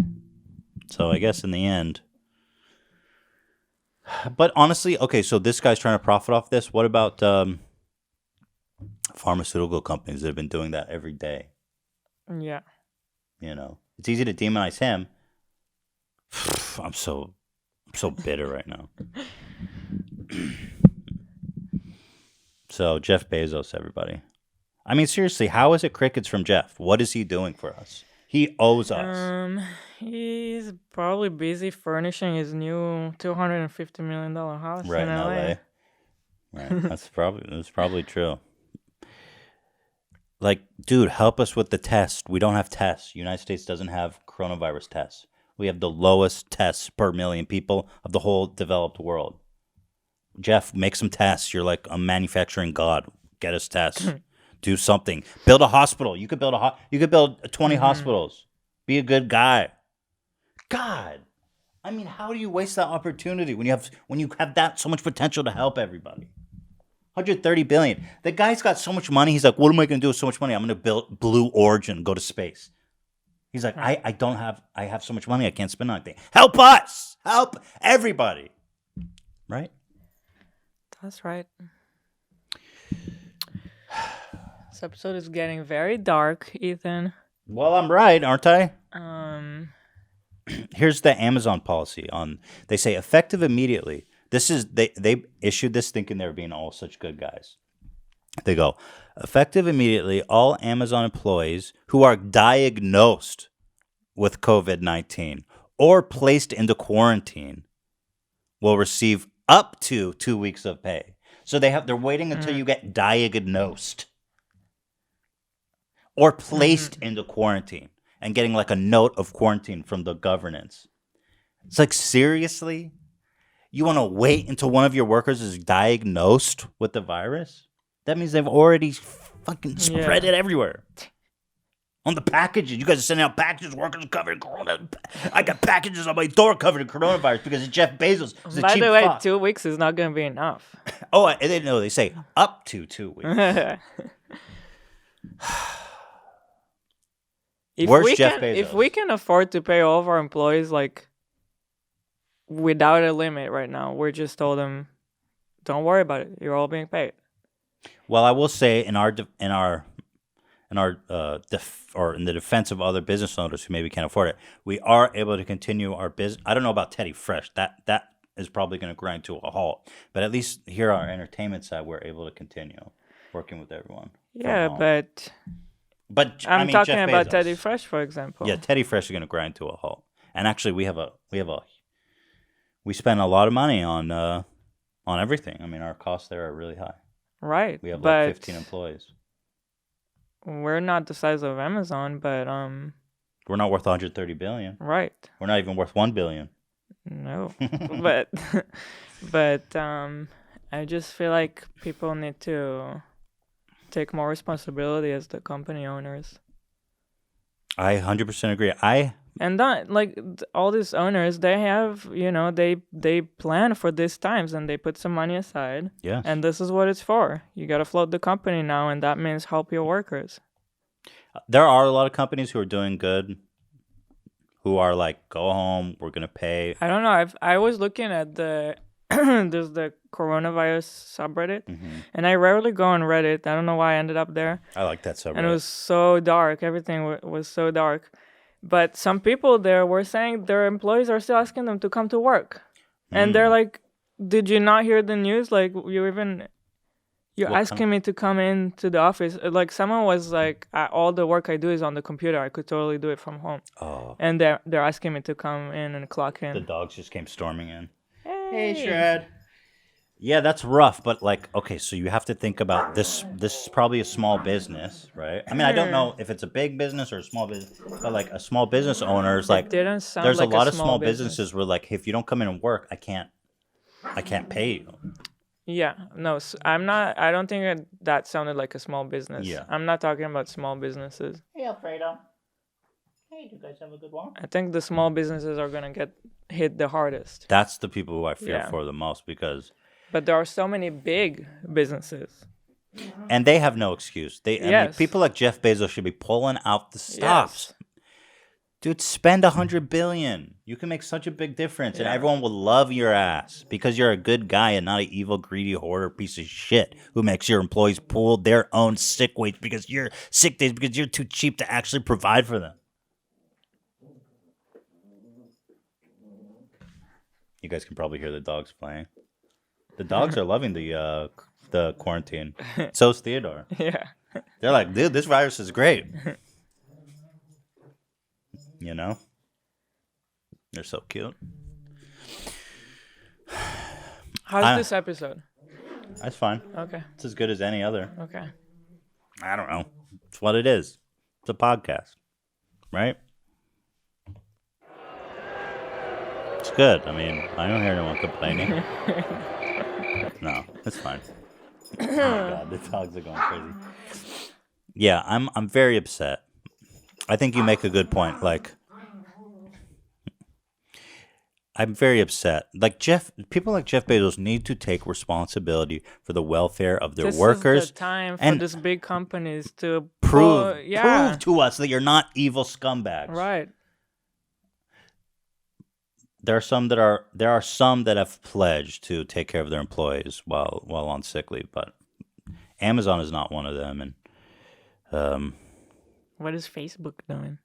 So I guess in the end. But honestly, okay, so this guy's trying to profit off this. What about pharmaceutical companies that have been doing that every day? Yeah. It's easy to demonize him. I'm so bitter right now. So Jeff Bezos, everybody. I mean, seriously, how is it crickets from Jeff? What is he doing for us? He owes us. He's probably busy furnishing his new $250 million house Right in LA. Right, that's probably true. Dude, help us with the test. We don't have tests. United States doesn't have coronavirus tests. We have the lowest tests per million people of the whole developed world. Jeff, make some tests. You're like a manufacturing god. Get us tests. Do something. Build a hospital. You could build you could build 20 hospitals. Be a good guy. God, I mean, how do you waste that opportunity when you have that so much potential to help everybody? 130 billion. The guy's got so much money. He's like, what am I going to do with so much money? I'm going to build Blue Origin, go to space. He's like, I have so much money I can't spend on anything. Help us. Help everybody. Right? That's right. This episode is getting very dark, Ethan. Well, I'm right, aren't I? Here's the Amazon policy on. They say effective immediately. This is they issued this thinking they were being all such good guys. They go effective immediately. All Amazon employees who are diagnosed with COVID-19 or placed into quarantine will receive up to 2 weeks of pay. So they're waiting until you get diagnosed or placed into quarantine and getting like a note of quarantine from the governance. It's like, seriously? You want to wait until one of your workers is diagnosed with the virus? That means they've already fucking spread it everywhere. On the packages. You guys are sending out packages, workers covered in corona. I got packages on my door covered in coronavirus because of Jeff Bezos. By the way, 2 weeks is not going to be enough. Oh, I didn't know. They say up to 2 weeks. Where's Jeff Bezos? If we can afford to pay all of our employees like without a limit right now, we just told them, don't worry about it. You're all being paid. Well, I will say in the defense of other business owners who maybe can't afford it, we are able to continue our business. I don't know about Teddy Fresh. That is probably going to grind to a halt. But at least here on our entertainment side, we're able to continue working with everyone. Yeah, but I'm talking Jeff about Bezos. Teddy Fresh, for example. Yeah, Teddy Fresh is going to grind to a halt. And actually, we spend a lot of money on everything. I mean, our costs there are really high. Right. We have like 15 employees. We're not the size of Amazon, but we're not worth 130 billion. Right. We're not even worth 1 billion. No. but I just feel like people need to take more responsibility as the company owners. I 100% agree. And that, like, all these owners, they have, they plan for these times and they put some money aside. Yes. And this is what it's for. You got to float the company now, and that means help your workers. There are a lot of companies who are doing good, who are like, go home, we're going to pay. I don't know. I was looking at there's the coronavirus subreddit, and I rarely go on Reddit. I don't know why I ended up there. I like that subreddit. And it was so dark. Everything was so dark. But some people there were saying their employees are still asking them to come to work. And they're like, did you not hear the news? Like, you're asking me to come into the office. Like, someone was like, all the work I do is on the computer. I could totally do it from home. Oh. And they're asking me to come in and clock in. The dogs just came storming in. Hey, Shred. Yeah, that's rough. But, like, okay, so you have to think about this. This is probably a small business, right? I mean, I don't know if it's a big business or a small business. But, like, a small business owner is like, there's like a lot of small businesses where, like, if you don't come in and work, I can't pay you. Yeah, no, I don't think that sounded like a small business. Yeah. I'm not talking about small businesses. Hey, Alfredo. Hey, do you guys have a good walk? I think the small businesses are going to get hit the hardest. That's the people who I fear for the most because... But there are so many big businesses. And they have no excuse. I mean, people like Jeff Bezos should be pulling out the stops. Yes. Dude, spend $100 billion. You can make such a big difference, and everyone will love your ass because you're a good guy and not an evil, greedy hoarder piece of shit who makes your employees pool their own sick days because you're too cheap to actually provide for them. You guys can probably hear the dogs playing. The dogs are loving the quarantine. So's Theodore. Yeah. They're like, dude, this virus is great. You know? They're so cute. How's this episode? That's fine. Okay. It's as good as any other. Okay. I don't know. It's what it is. It's a podcast. Right? good. I mean, I don't hear anyone complaining. No, it's fine. Oh God, the dogs are going crazy. Yeah, I'm very upset. I think you make a good point. Like, I'm very upset. Like people like Jeff Bezos need to take responsibility for the welfare of their This workers. is the time for and these big companies to prove yeah, prove to us that you're not evil scumbags. right. There are some that have pledged to take care of their employees while on sick leave, but Amazon is not one of them. And What is Facebook doing?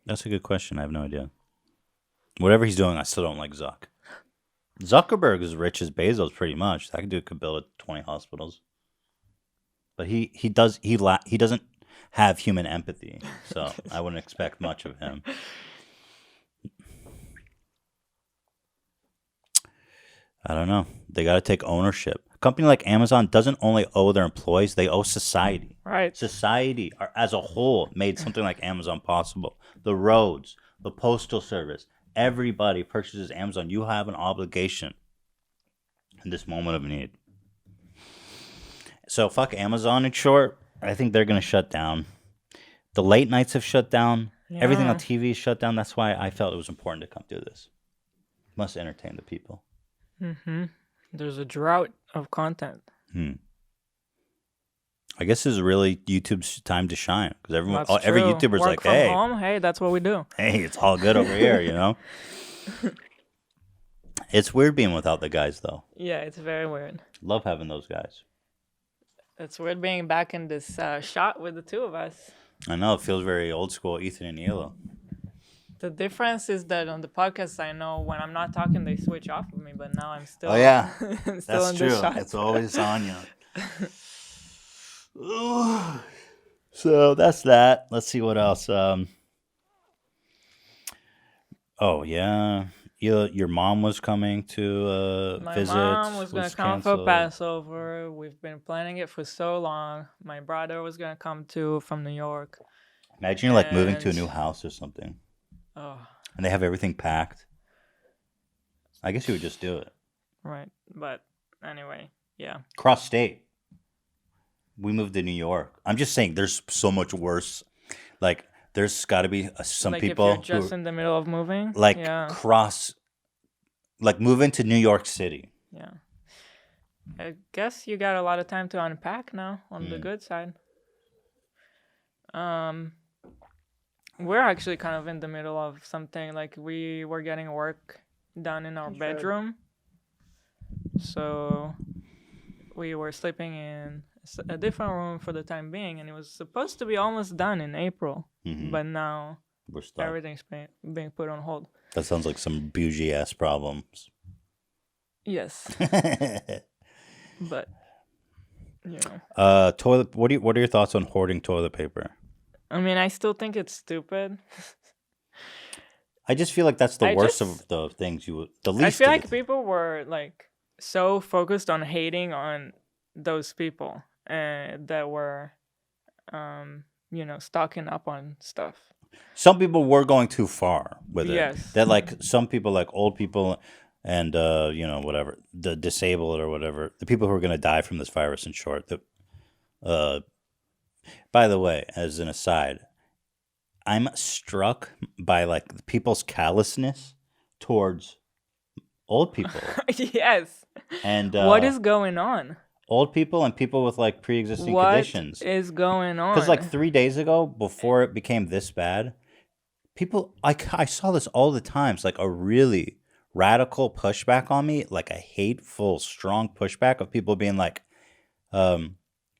that's a good question. I have no idea. Whatever he's doing, I still don't like Zuck. Zuckerberg is rich as Bezos, pretty much. That dude could build 20 hospitals, but he doesn't have human empathy, so I wouldn't expect much of him. I don't know. They got to take ownership. A company like Amazon doesn't only owe their employees, they owe society. Right. Society as a whole made something like Amazon possible. The roads, the postal service, everybody purchases Amazon. You have an obligation in this moment of need. So fuck Amazon in short. I think they're going to shut down. The late nights have shut down. Yeah. Everything on TV is shut down. That's why I felt it was important to come do this. Must entertain the people. Mm-hmm. There's a drought of content. I guess this is really YouTube's time to shine because That's every true. YouTuber's Work like, from hey, home? Hey, that's what we do. hey, it's all good over here, you know? It's weird being without the guys, though. Yeah, it's very weird. Love having those guys. It's weird being back in this shot with the two of us. I know, it feels very old school, Ethan and Elo. The difference is that on the podcast, I know when I'm not talking, they switch off of me, but now I'm still. Oh, yeah. I'm still That's in true. the shot. It's always on you. So that's that. Let's see what else. Oh, yeah. Your mom was coming to My visit. mom was going to come for canceled. Passover. We've been planning it for so long. My brother was going to come too from New York. Imagine you're like moving to a And- new house or something. Oh, And they have everything packed. I guess you would just do it. right. But anyway, yeah. Cross state. We moved to New York. I'm just saying there's so much worse. Like, there's got to be some like people if you're just in the middle of moving. like yeah. move into New York City. Yeah. I guess you got a lot of time to unpack now on the good side. We're actually kind of in the middle of something. Like we were getting work done in our bedroom. So we were sleeping in a different room for the time being, and it was supposed to be almost done in April. But now We're stuck. everything's being put on hold. That sounds like some bougie ass problems. Yes. But you know. Toilet. What are your thoughts on hoarding toilet paper? I mean, I still think it's stupid. I just feel like that's the I worst just- of the things you would. The least. I feel of like it. people were like so focused on hating on those people that were, stocking up on stuff. Some people were going too far with it. Yes. That like some people, like old people, and whatever, the disabled or whatever, the people who are going to die from this virus. In short, by the way, as an aside, I'm struck by like people's callousness towards old people Yes. and What is going on? old people and people with like pre-existing What conditions. is going on? Because like 3 days ago, before it became this bad, people I saw this all the time. It's like a really radical pushback on me, like a hateful, strong pushback of people being like,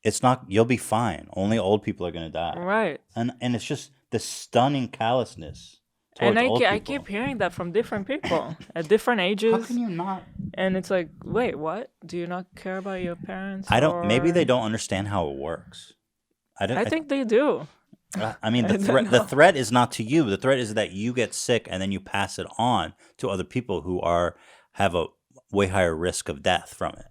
"It's not. You'll be fine. Only old people are gonna die." Right. And it's just the stunning callousness towards And old I people. keep hearing that from different people at different ages. How can you not? And it's like, wait, what? Do you not care about your parents? I don't. Maybe or- they don't understand how it works. I think they do. I mean, I don't know. the threat is not to you. The threat is that you get sick and then you pass it on to other people who have a way higher risk of death from it.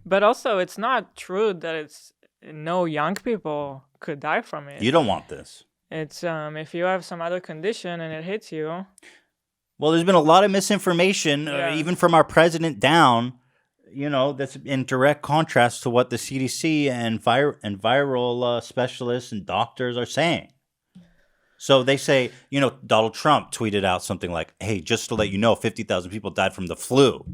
But also, it's not true that it's no young people could die from it. You don't want this. It's if you have some other condition and it hits you. Well, there's been a lot of misinformation, Yeah. even from our president down. That's in direct contrast to what the CDC and viral specialists and doctors are saying. So they say, Donald Trump tweeted out something like, "Hey, just to let you know, 50,000 people died from the flu,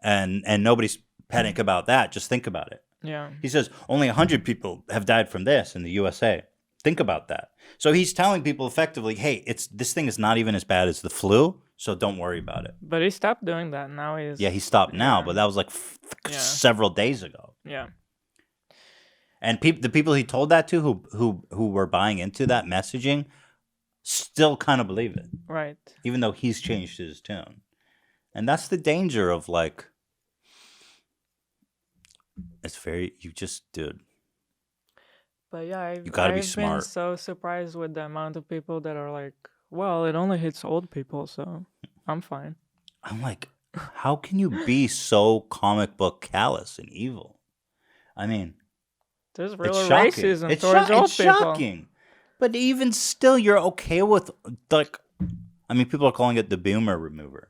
and nobody's panic about that. Just think about it." Yeah. He says only 100 people have died from this in the USA. Think about that. So he's telling people effectively, "Hey, this thing is not even as bad as the flu, so don't worry about it." But he stopped doing that. Now he's Yeah, he stopped now, Yeah. but that was like Yeah. several days ago. Yeah. And the people he told that to, who were buying into that messaging, still kind of believe it, Right. even though he's changed his tune. And that's the danger of like, dude. But yeah, You gotta be I've smart. been so surprised with the amount of people that are like, well, it only hits old people, so I'm fine. I'm like, how can you be so comic book callous and evil? I mean, There's it's real shocking. racism It's, towards old it's people. shocking. But even still, you're okay with, like, I mean, people are calling it the boomer remover.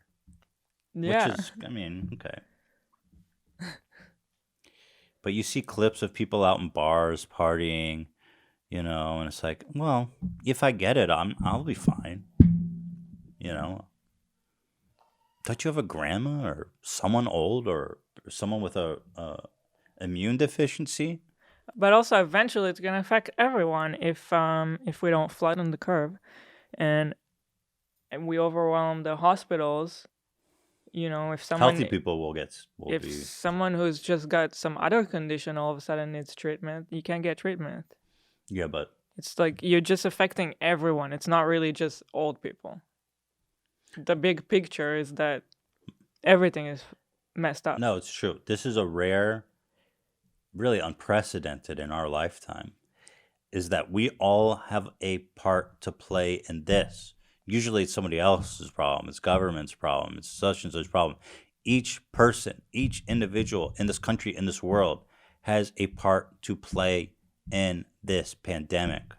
Yeah. Which is, I mean, okay. But you see clips of people out in bars partying, and it's like, well, if I get it, I'll be fine. Don't you have a grandma or someone old or someone with a immune deficiency? But also, eventually, it's gonna affect everyone if we don't flatten the curve, and we overwhelm the hospitals. If someone Healthy people will if be. someone who's just got some other condition all of a sudden needs treatment, you can't get treatment. Yeah, but It's like you're just affecting everyone. It's not really just old people. The big picture is that everything is messed up. no, it's true. This is a rare, really unprecedented in our lifetime, is that we all have a part to play in this. Usually it's somebody else's problem. It's government's problem. It's such and such problem. Each person, each individual in this country, in this world, has a part to play in this pandemic.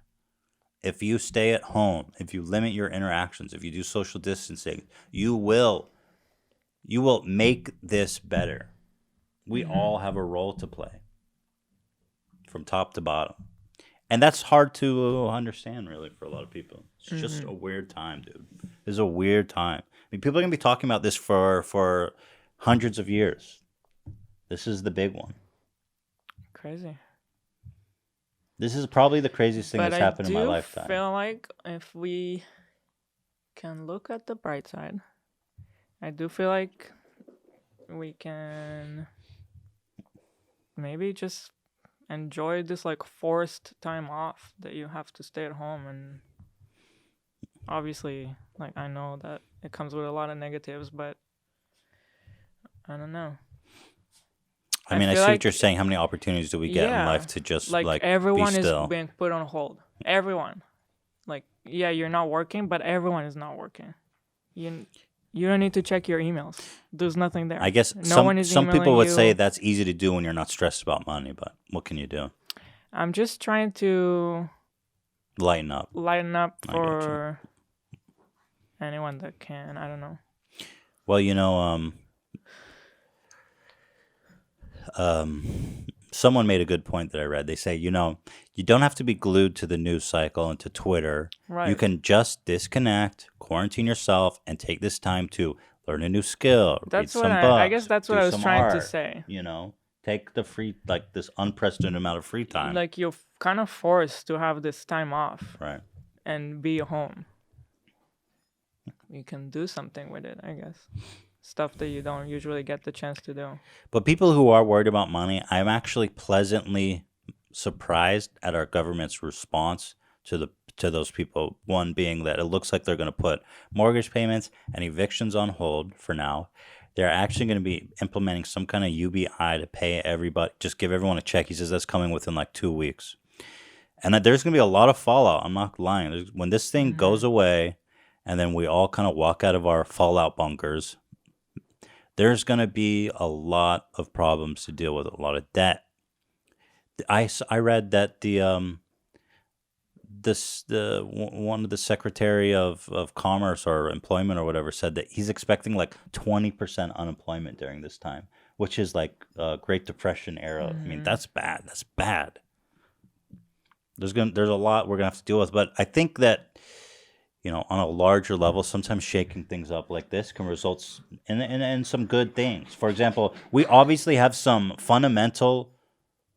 If you stay at home, if you limit your interactions, if you do social distancing, you will make this better. We all have a role to play from top to bottom. And that's hard to understand, really, for a lot of people. It's just a weird time, dude. It's a weird time. I mean, people are going to be talking about this for hundreds of years. This is the big one. Crazy. This is probably the craziest thing that's happened in my lifetime. I feel like if we can look at the bright side, I do feel like we can maybe just enjoy this like forced time off that you have to stay at home. And obviously, like, I know that it comes with a lot of negatives, but I don't know. I mean, I see feel what like- you're saying. How many opportunities do we get in Yeah, life to just like be everyone is still? being put on hold. Everyone, like, yeah, you're not working, but everyone is not working. You don't need to check your emails. There's nothing there. I guess no one is some people emailing would say you. that's easy to do when you're not stressed about money, but what can you do? I'm just trying to Lighten up. lighten up I gotcha. for anyone that can. I don't know. Well, someone made a good point that I read. They say, you don't have to be glued to the news cycle and to Twitter. Right. You can just disconnect, quarantine yourself, and take this time to learn a new skill, read That's some what books, I guess that's what do I was some trying to art, say. Take the free, like this unprecedented amount of free time. Like, you're kind of forced to have this time off Right. and be home. You can do something with it, I guess. Stuff that you don't usually get the chance to do. But people who are worried about money, I'm actually pleasantly surprised at our government's response to those people. One being that it looks like they're going to put mortgage payments and evictions on hold for now. They're actually going to be implementing some kind of UBI to pay everybody, just give everyone a check. He says that's coming within like 2 weeks. And that there's going to be a lot of fallout. I'm not lying. When this thing goes away and then we all kind of walk out of our fallout bunkers, there's going to be a lot of problems to deal with, a lot of debt. I read that the one of the Secretary of Commerce or Employment or whatever said that he's expecting like 20% unemployment during this time, which is like Great Depression era. I mean, that's bad. That's bad. There's a lot we're gonna have to deal with, but I think that, you know, on a larger level, sometimes shaking things up like this can result in some good things. For example, we obviously have some fundamental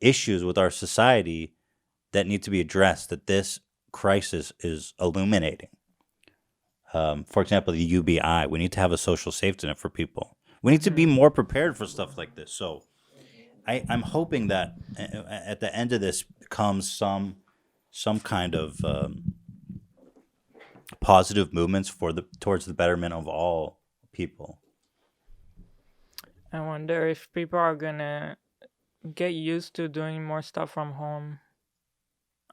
issues with our society that need to be addressed that this crisis is illuminating. For example, the UBI. We need to have a social safety net for people. We need to be more prepared for stuff like this. So I'm hoping that at the end of this comes some kind of positive movements towards the betterment of all people. I wonder if people are gonna get used to doing more stuff from home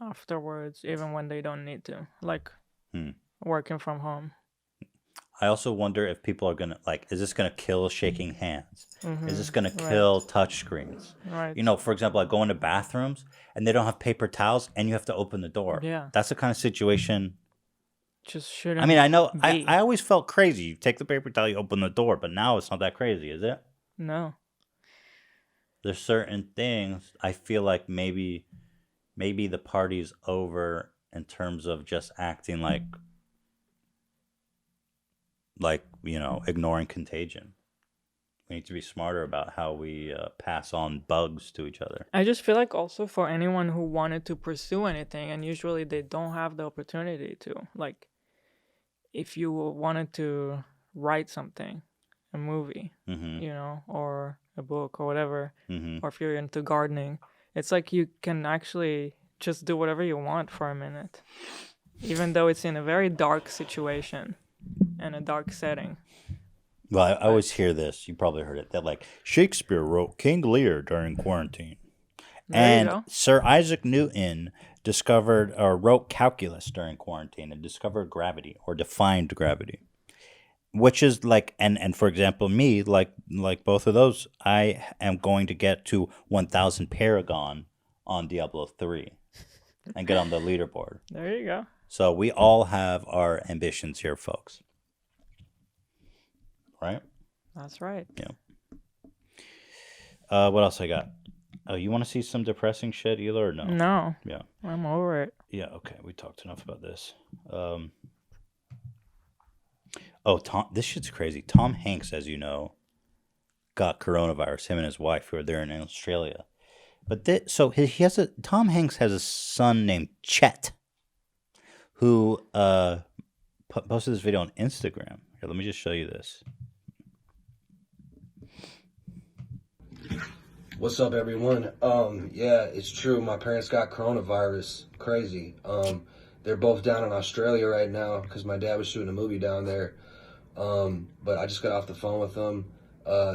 afterwards, even when they don't need to, like working from home. I also wonder if people are gonna is this gonna kill shaking hands? Is this gonna kill touch screens? Right. You know, for example, I go into bathrooms and they don't have paper towels, and you have to open the door. Yeah. That's the kind of situation. Just shouldn't. I mean, I know be. I always felt crazy. You take the paper towel, you open the door, but now it's not that crazy, is it? No. There's certain things I feel like maybe the party's over in terms of just acting like you know, ignoring contagion. We need to be smarter about how we pass on bugs to each other. I just feel like also for anyone who wanted to pursue anything, and usually they don't have the opportunity to, like, if you wanted to write something, a movie, you know, or a book or whatever, or if you're into gardening, it's like you can actually just do whatever you want for a minute, even though it's in a very dark situation and a dark setting. Well, I always hear this. You probably heard it. That like Shakespeare wrote King Lear during quarantine, and Sir Isaac Newton discovered or wrote calculus during quarantine and discovered gravity or defined gravity, which is like and for example, me like both of those, I am going to get to 1,000 Paragon on Diablo 3 and get on the leaderboard. There you go. So we all have our ambitions here, folks. Right? That's right. Yeah. What else I got? Oh, you want to see some depressing shit, Ela, or no? No. Yeah. I'm over it. Yeah, okay. We talked enough about this. This shit's crazy. Tom Hanks, as you know, got coronavirus, him and his wife, who are there in Australia. But Tom Hanks has a son named Chet, who posted this video on Instagram. Here, let me just show you this. What's up, everyone? Yeah, it's true. My parents got coronavirus. Crazy. They're both down in Australia right now because my dad was shooting a movie down there. But I just got off the phone with them.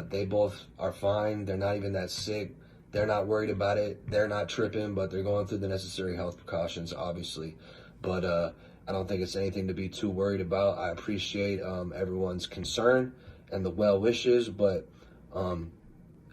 They both are fine. They're not even that sick. They're not worried about it. They're not tripping, but they're going through the necessary health precautions, obviously. But I don't think it's anything to be too worried about. I appreciate everyone's concern and the well wishes, but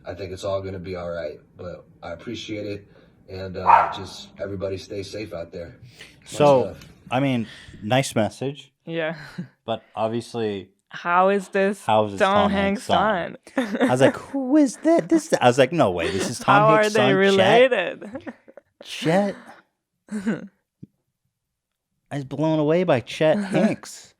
I think it's all going to be all right. But I appreciate it, and just everybody stay safe out there. So, I mean, nice message. Yeah. But obviously, How is this Tom Hanks' son? I was like, who is that? I was like, no way, this is Tom How Hanks' are son. they related? Chet. I was blown away by Chet Hanks.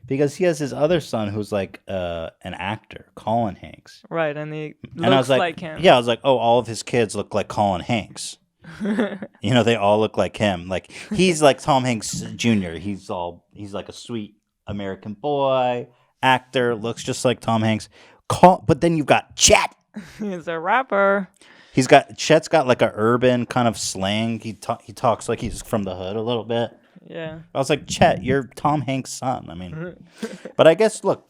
Because he has his other son who's like an actor, Colin Hanks. Right, and he looks And I was like him. Yeah, I was like, oh, all of his kids look like Colin Hanks. You know, they all look like him. Like he's like Tom Hanks Jr. He's like a sweet American boy, actor, looks just like Tom Hanks. But then you've got Chet. He's a rapper. Chet's got like a urban kind of slang. He talks like he's from the hood a little bit. Yeah. I was like, Chet, you're Tom Hanks' son. I mean, but I guess look,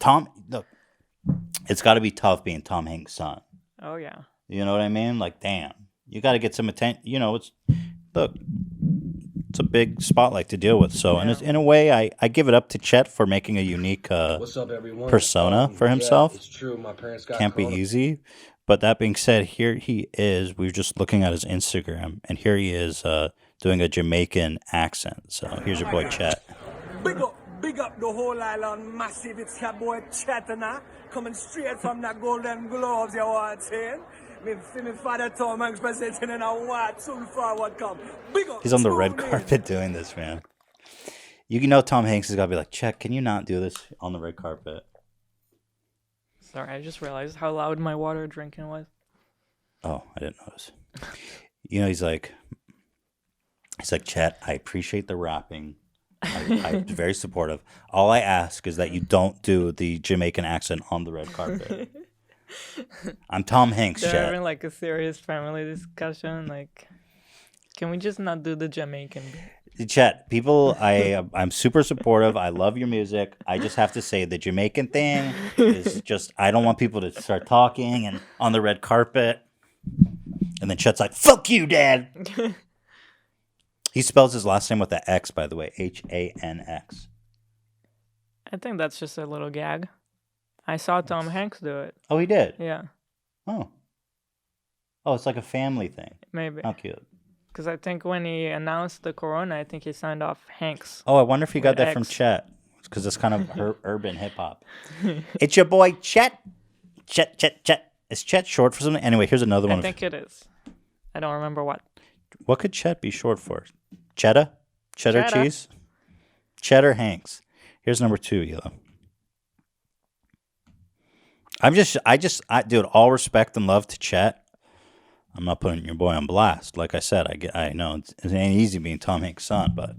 it's got to be tough being Tom Hanks' son. Oh yeah. You know what I mean? Like, damn, you got to get some attention. You know, it's a big spotlight to deal with. So, and in a way, I give it up to Chet for making a unique What's up, everyone? persona for himself. Yeah, it's true. My parents got Can't be easy. But that being said, here he is. We were just looking at his Instagram, and here he is doing a Jamaican accent. So here's your boy Chet. Big up the whole island, massive. It's your boy Chetana, coming straight from the Golden Globes, you want to say? Me father Tom Hanks presenting in a what soon forward come. Big up. He's on the red carpet doing this, man. You know Tom Hanks is got to be like, Chet, can you not do this on the red carpet? Sorry, I just realized how loud my water drinking was. Oh, I didn't notice. You know, he's like, Chet, I appreciate the rapping. I'm very supportive. All I ask is that you don't do the Jamaican accent on the red carpet. I'm Tom Hanks, They're Chet. having like a serious family discussion. Like, can we just not do the Jamaican bit? Chet, people, I'm super supportive. I love your music. I just have to say the Jamaican thing is just, I don't want people to start talking and on the red carpet. And then Chet's like, fuck you, Dad. He spells his last name with an X, by the way. Hanx. I think that's just a little gag. I saw Tom Hanks do it. Oh, he did? Yeah, Oh, it's like a family thing. maybe. How cute. Because I think when he announced the corona, I think he signed off Hanks. Oh, I wonder if he got With that from X. Chet. Because it's kind of urban hip-hop. It's your boy, Chet. Chet. Is Chet short for something? Anyway, here's another one. I think it is. I don't remember what. What could Chet be short for? Cheddar Cheddar. cheese? Cheddar Hanks. Here's number 2, Hila. Dude, all respect and love to Chet. I'm not putting your boy on blast. Like I said, I know it ain't easy being Tom Hanks' son, but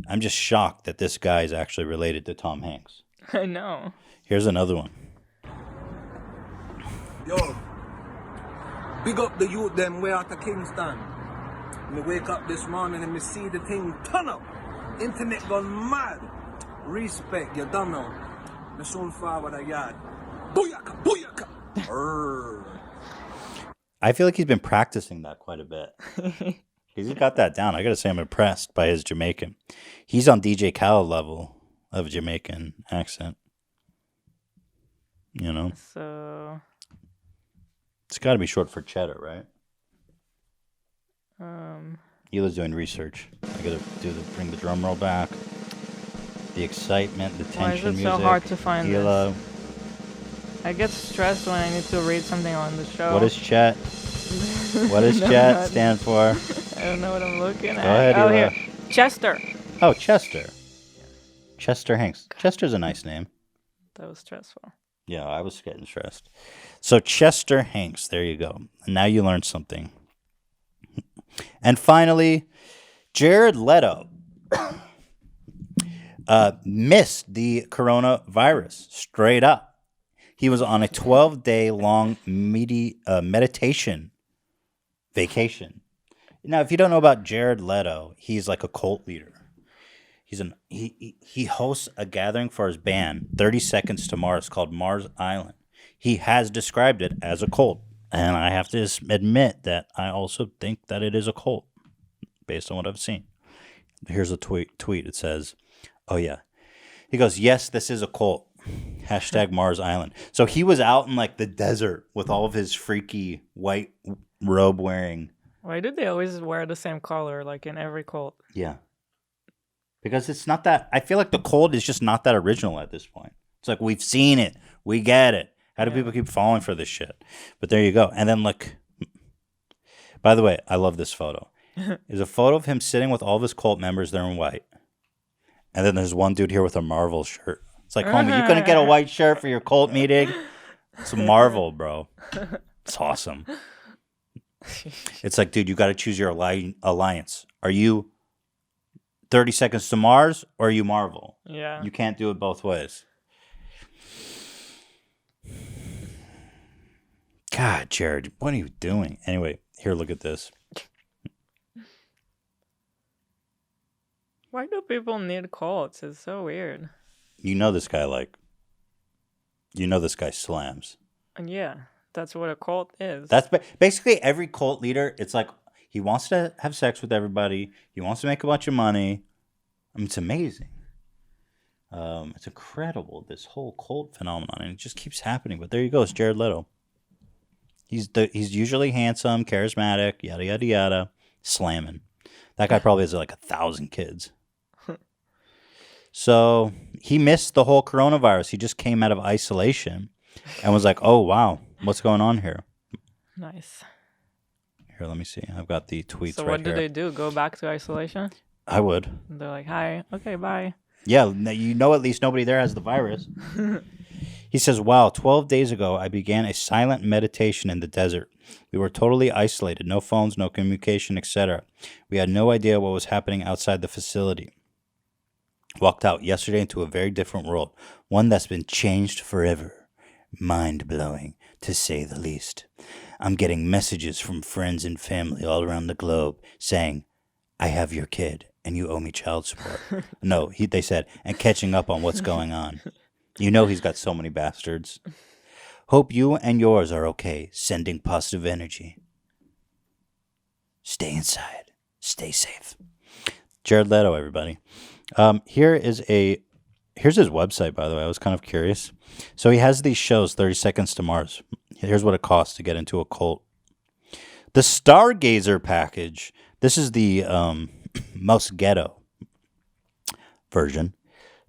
I'm just shocked that this guy is actually related to Tom Hanks. I know. Here's another one. Yo, big up the youth them way out of Kingston. Me wake up this morning and me see the thing turn up. Internet gone mad. Respect, you don't know. Me soon forward a yard. Booyaka, booyaka. Arr. I feel like he's been practicing that quite a bit. He's got that down. I gotta say, I'm impressed by his Jamaican. He's on DJ Khaled level of Jamaican accent. You know, So, it's got to be short for cheddar, right? um, Hila's doing research. I gotta bring the drum roll back. The excitement, the why tension is it music. so hard to find Hila, this? I get stressed when I need to read something on the show. what is Chet? What does No, Chet not- stand for? I don't know what I'm looking at. ahead, oh, Hila. here. Chester. Oh, Chester. Chester Hanks. Chester's a nice name. That was stressful. Yeah, I was getting stressed. So Chester Hanks, there you go. Now you learned something. And finally, Jared Leto missed the coronavirus straight up. He was on a 12-day long meditation vacation. Now, if you don't know about Jared Leto, he's like a cult leader. He hosts a gathering for his band, 30 Seconds to Mars, called Mars Island. He has described it as a cult, and I have to admit that I also think that it is a cult, based on what I've seen. Here's a tweet. It says, oh yeah. He goes, yes, this is a cult. Hashtag Mars Island. So he was out in like the desert with all of his freaky white robe wearing. Why do they always wear the same color, like in every cult? Yeah. Because it's not that, I feel like the cult is just not that original at this point. It's like, we've seen it. We get it. How do people keep falling for this shit? But there you go. And then look, by the way, I love this photo. There's a photo of him sitting with all of his cult members. They're in white. And then there's one dude here with a Marvel shirt. It's like, homie, you couldn't get a white shirt for your cult meeting? It's Marvel, bro. It's awesome. It's like, dude, you got to choose your alliance. Are you 30 Seconds to Mars or are you Marvel? Yeah. You can't do it both ways. God, Jared, what are you doing? Anyway, here, look at this. Why do people need cults? It's so weird. You know this guy slams. And yeah, that's what a cult is. That's basically every cult leader. It's like he wants to have sex with everybody. He wants to make a bunch of money. I mean, it's amazing. It's incredible, this whole cult phenomenon, and it just keeps happening. But there you go, it's Jared Leto. He's usually handsome, charismatic, yada yada yada, slamming. That guy probably has like 1,000 kids. So he missed the whole coronavirus. He just came out of isolation and was like, oh, wow, what's going on here? Nice. Here, let me see. I've got the tweets So right what do here. they do? Go back to isolation? I would. They're like, hi. Okay, bye. Yeah, you know at least nobody there has the virus. He says, wow, 12 days ago, I began a silent meditation in the desert. We were totally isolated, no phones, no communication, etc. We had no idea what was happening outside the facility. Walked out yesterday into a very different world, one that's been changed forever. Mind-blowing, to say the least. I'm getting messages from friends and family all around the globe saying, I have your kid, and you owe me child support. No, they said, and catching up on what's going on. You know he's got so many bastards. Hope you and yours are okay. Sending positive energy. Stay inside. Stay safe. Jared Leto, everybody. Here's his website, by the way. I was kind of curious. So he has these shows, 30 Seconds to Mars. Here's what it costs to get into a cult. The Stargazer package. This is the most ghetto version.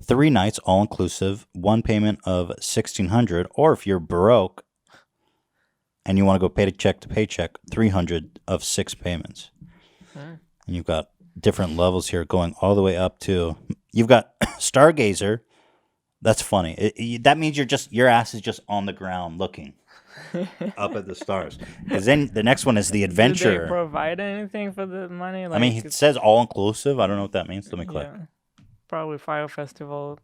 3 nights, all inclusive. 1 payment of $1,600, or if you're broke and you want to go paycheck to paycheck, $300 of 6 payments. And you've got different levels here, going all the way up to. You've got Stargazer. That's funny. That means your ass is just on the ground looking up at the stars. Because then the next one is the Adventure. Do they provide anything for the money? I mean, it says all inclusive. I don't know what that means. Let me click. Yeah, probably Fire Festival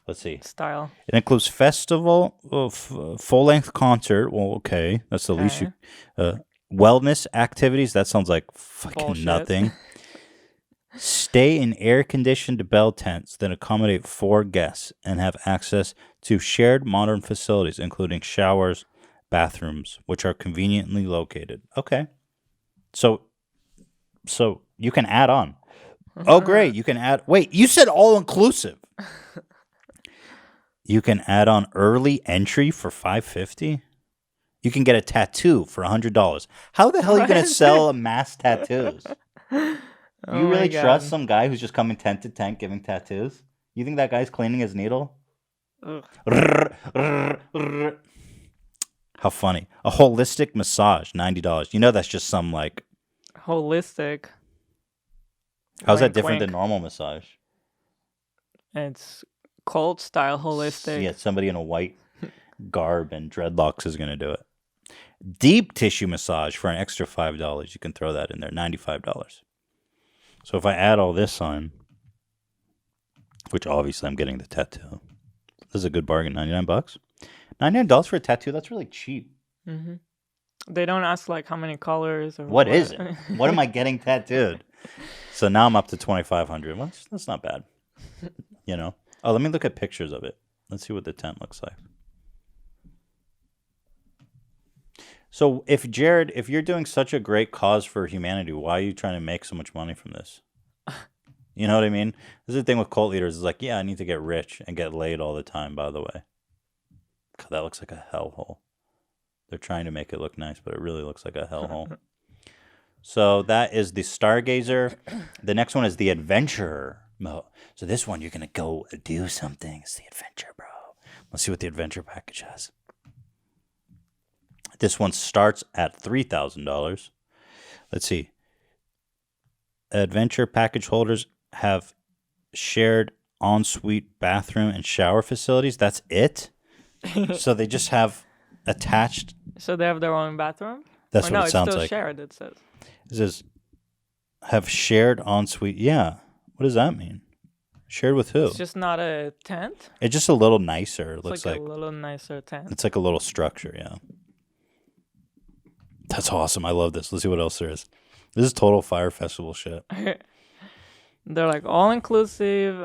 Let's see. style. It includes festival, full length concert. Well, okay, that's the least you. Wellness activities. That sounds like fucking Bullshit. nothing. Stay in air-conditioned bell tents that accommodate 4 guests and have access to shared modern facilities, including showers, bathrooms, which are conveniently located. Okay. So you can add on. Oh, great. You can add. Wait, you said all-inclusive. You can add on early entry for $550. You can get a tattoo for $100. How the hell are you going to sell mass tattoos? You my really God. trust some guy who's just coming tent to tent giving tattoos? You think that guy's cleaning his needle? Ugh. How funny. A holistic massage, $90. You know that's just some like... Holistic. How's that Wink, different than wink. normal massage? It's cult style holistic. Yeah, somebody in a white garb and dreadlocks is going to do it. Deep tissue massage for an extra $5. You can throw that in there, $95. So if I add all this on, which obviously I'm getting the tattoo. This is a good bargain, $99. $99 for a tattoo, that's really cheap. Mm-hmm. They don't ask like how many colors or What is it? What am I getting tattooed? So now I'm up to $2,500. Well, that's not bad. You know? Oh, let me look at pictures of it. Let's see what the tent looks like. So if you're doing such a great cause for humanity, why are you trying to make so much money from this? You know what I mean? This is the thing with cult leaders. It's like, yeah, I need to get rich and get laid all the time, by the way. God, that looks like a hellhole. They're trying to make it look nice, but it really looks like a hellhole. So that is the Stargazer. The next one is the Adventurer. So this one, you're going to go do something. It's the Adventure, bro. Let's see what the Adventure package has. This one starts at $3,000. Let's see. Adventure package holders have shared ensuite bathroom and shower facilities. That's it? So they just have attached. So they have their own bathroom? That's Or what no, it sounds it's still like. shared, it says. It says have shared ensuite. Yeah. What does that mean? Shared with who? It's just not a tent? It's just a little nicer. It It's looks like like a little nicer tent. it's like a little structure, yeah. That's awesome. I love this. Let's see what else there is. This is total Fire Festival shit. They're like all inclusive,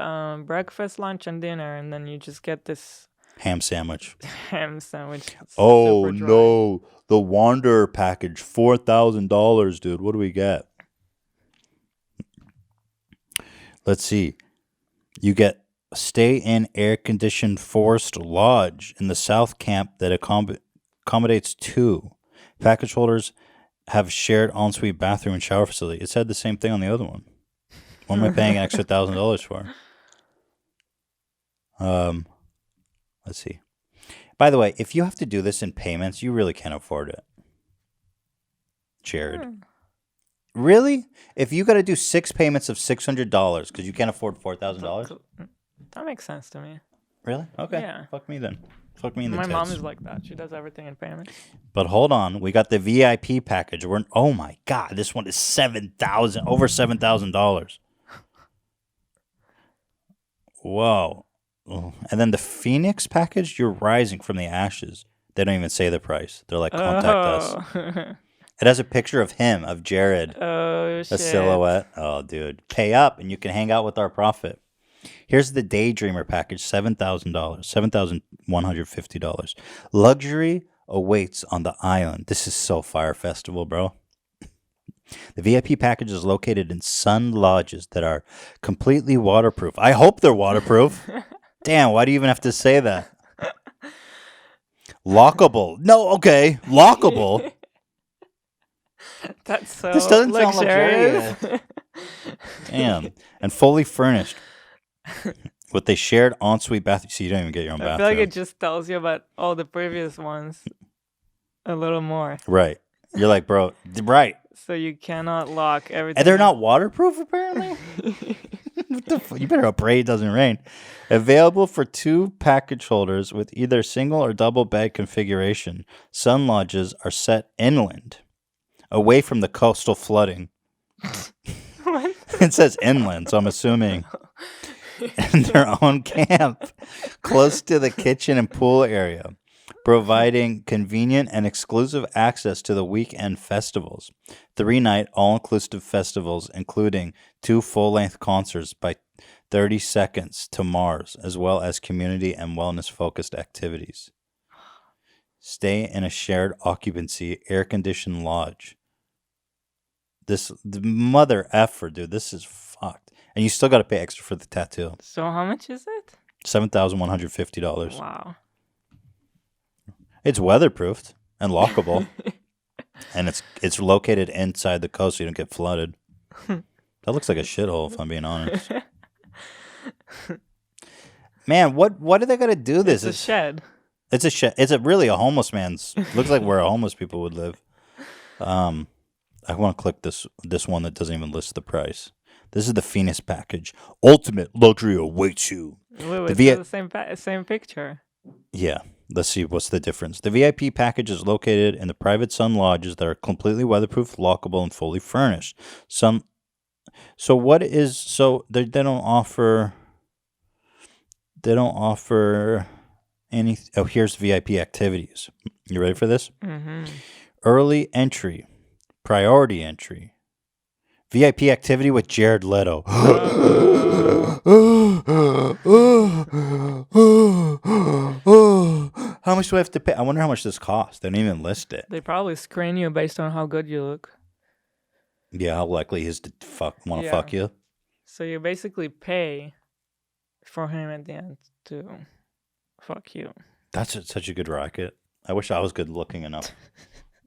breakfast, lunch, and dinner, and then you just get this Ham sandwich. ham sandwich. It's Oh super dry. no, the Wanderer package, $4,000, dude. What do we get? Let's see. You get stay in air-conditioned forest lodge in the South Camp that accommodates 2. Package holders have shared ensuite bathroom and shower facility. It said the same thing on the other one. What am I paying an extra $1,000 for? Let's see. By the way, if you have to do this in payments, you really can't afford it. Jared. Really? If you got to do 6 payments of $600 because you can't afford $4,000? That makes sense to me. Really? Okay. Yeah. Fuck me then. Fuck me in the My tits. mom is like that. She does everything in payments. But hold on, we got the VIP package. Oh my god, this one is over $7,000. Whoa. And then the Phoenix package, you're rising from the ashes. They don't even say the price. They're like, contact us. It has a picture of him, of Jared. Oh, shit. A silhouette. Oh, dude. Pay up and you can hang out with our prophet. Here's the Daydreamer package, $7,000, $7,150. Luxury awaits on the island. This is so Fire Festival, bro. The VIP package is located in sun lodges that are completely waterproof. I hope they're waterproof. Damn, why do you even have to say that? Lockable. No, okay. Lockable. That's so This doesn't luxurious. sound luxurious. Damn. And fully furnished. With a shared ensuite bathroom. See, you don't even get your own I bathroom. feel like it just tells you about all the previous ones a little more. Right. You're like, bro, right. So you cannot lock everything. And they're not waterproof, apparently? What the fuck? You better pray it doesn't rain. Available for 2 package holders with either single or double bed configuration. Sun lodges are set inland, away from the coastal flooding. What? It says inland, so I'm assuming in their own camp, close to the kitchen and pool area, providing convenient and exclusive access to the weekend festivals. 3-night all-inclusive festivals, including 2 full-length concerts by 30 Seconds to Mars, as well as community and wellness-focused activities. Stay in a shared occupancy, air-conditioned lodge. The mother effer, dude. This is fucked. And you still got to pay extra for the tattoo. So how much is it? $7,150. Wow. It's weatherproofed and lockable. And it's located inside the coast so you don't get flooded. That looks like a shithole, if I'm being honest. Man, what are they gonna do this? It's a shed. It's a shed. It's really a homeless man's. Looks like where homeless people would live. I want to click this one that doesn't even list the price. This is the Phoenix package. Ultimate luxury awaits you. Wait, the same picture. Yeah. Let's see what's the difference. The VIP package is located in the private sun lodges that are completely weatherproof, lockable, and fully furnished. So they don't offer any. Oh, here's VIP activities. You ready for this? Mm-hmm. Early entry, priority entry, VIP activity with Jared Leto. How much do I have to pay? I wonder how much this costs. They don't even list it. They probably screen you based on how good you look. Yeah, how likely he is to fuck you. So you basically pay for him at the end to fuck you. That's such a good racket. I wish I was good looking enough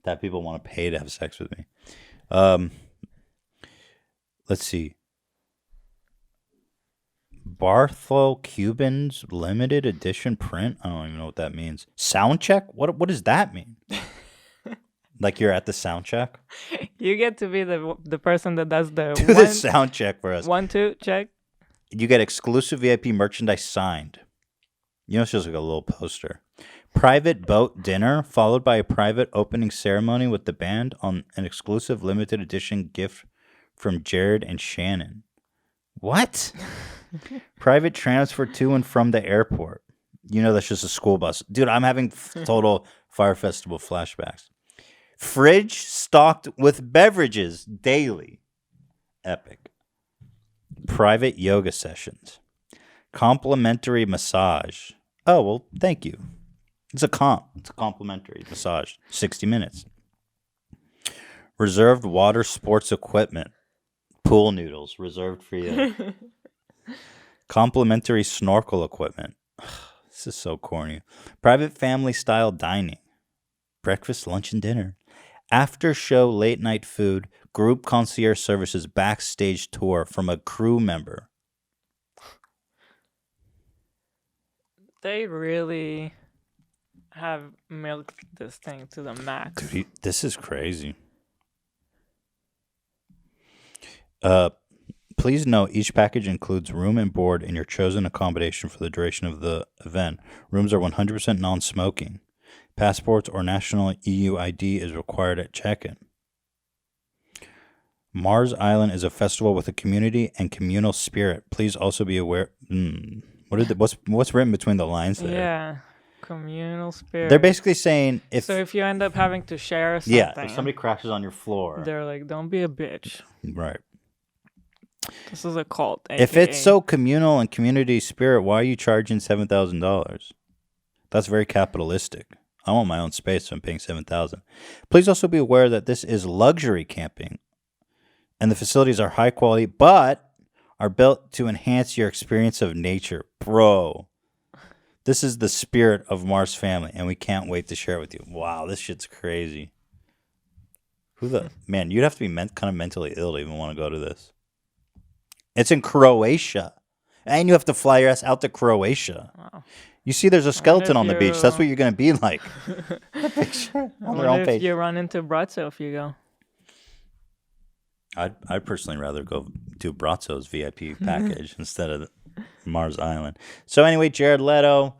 that people want to pay to have sex with me. Let's see. Barthol Cuban's limited edition print. I don't even know what that means. Sound check? What does that mean? Like you're at the sound check? You get to be the person that does the Do the sound check for us. 1, 2 check. You get exclusive VIP merchandise signed. You know, it's just like a little poster. Private boat dinner, followed by a private opening ceremony with the band on an exclusive limited edition gift from Jared and Shannon. What? Private transfer to and from the airport. You know, that's just a school bus. Dude, I'm having total Fire Festival flashbacks. Fridge stocked with beverages daily. Epic. Private yoga sessions. Complimentary massage. Oh, well, thank you. It's a complimentary massage. 60 minutes. Reserved water sports equipment. Pool noodles reserved for you. Complimentary snorkel equipment. This is so corny. Private family style dining. Breakfast, lunch, and dinner. After show late night food, group concierge services, backstage tour from a crew member. They really have milked this thing to the max. Dude, this is crazy. Please note each package includes room and board in your chosen accommodation for the duration of the event. Rooms are 100% non-smoking. Passports or national EU ID is required at check-in. Mars Island is a festival with a community and communal spirit. Please also be aware. What's written between the lines there? Yeah, communal spirit. They're basically saying so if you end up having to share something, if somebody crashes on your floor, they're like, "Don't be a bitch." Right. This is a cult. If AKA. it's so communal and community spirit, why are you charging $7,000? That's very capitalistic. I want my own space, so I'm paying $7,000. Please also be aware that this is luxury camping, and the facilities are high quality, but are built to enhance your experience of nature. Bro, this is the spirit of Mars family, and we can't wait to share it with you. Wow, this shit's crazy. Man, you'd have to be kind of mentally ill to even want to go to this. It's in Croatia, and you have to fly your ass out to Croatia. Wow. You see, there's a skeleton on the beach. That's what you're going to be like. Picture on their own page. If you run into Bratzo if you go. I'd personally rather go to Brazzo's VIP package instead of Mars Island. So anyway, Jared Leto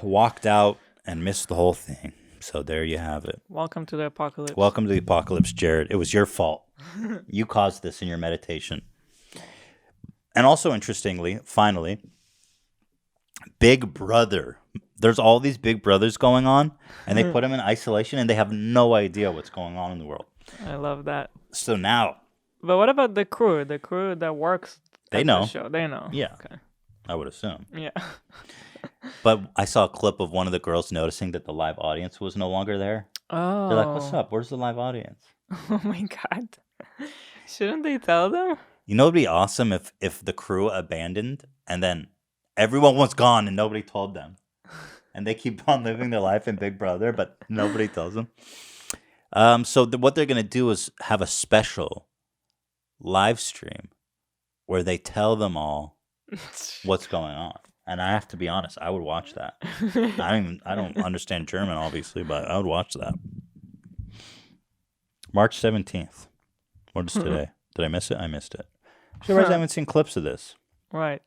walked out and missed the whole thing. So there you have it. Welcome to the apocalypse. Welcome to the apocalypse, Jared. It was your fault. You caused this in your meditation. And also, interestingly, finally, Big Brother. There's all these Big Brothers going on, and they put them in isolation, and they have no idea what's going on in the world. I love that. So now... But what about the crew? The crew that works They at know. the show. They know. Yeah. Okay. I would assume. Yeah. But I saw a clip of one of the girls noticing that the live audience was no longer there. Oh. They're like, what's up? Where's the live audience? Oh my God. Shouldn't they tell them? You know, it'd be awesome if the crew abandoned and then everyone was gone and nobody told them. And they keep on living their life in Big Brother, but nobody tells them. So what they're going to do is have a special live stream where they tell them all what's going on. And I have to be honest, I would watch that. I don't understand German, obviously, but I would watch that. March 17th. What is today? Did I miss it? I missed it. Sure, I haven't seen clips of this. Right.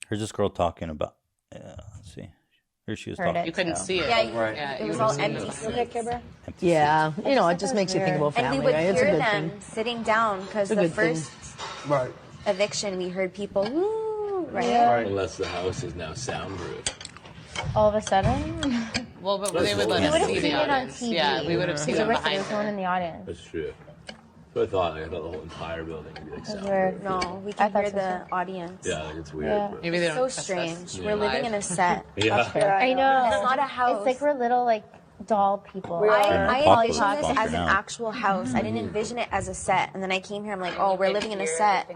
Here's this girl talking about. Let's see. Here she is talking. You couldn't see it. Yeah, Right. it was all empty seats. Yeah, you know, it just makes you think about family. And we would right? It's a hear good them thing. sitting down because It's a the good thing. first eviction we heard people, woo, right? Unless the house is now soundproof. All of a sudden? Well, but they would You let would've us see seen the it on audience. TV. Yeah, we would have seen There them was behind someone in her. the audience. That's true. So I thought the whole entire building would be like Because soundproof. No, we I can thought hear so, the too. audience. Yeah, like it's weird. Yeah. But Maybe they don't So trust us. strange. Yeah. We're living in a set. yeah. I know. It's not a house. It's like we're little, like, doll people. I Apocalypse envisioned this bunker as an now. actual house. I didn't envision it as a set. And then I came here, I'm like, oh, we're living in a set.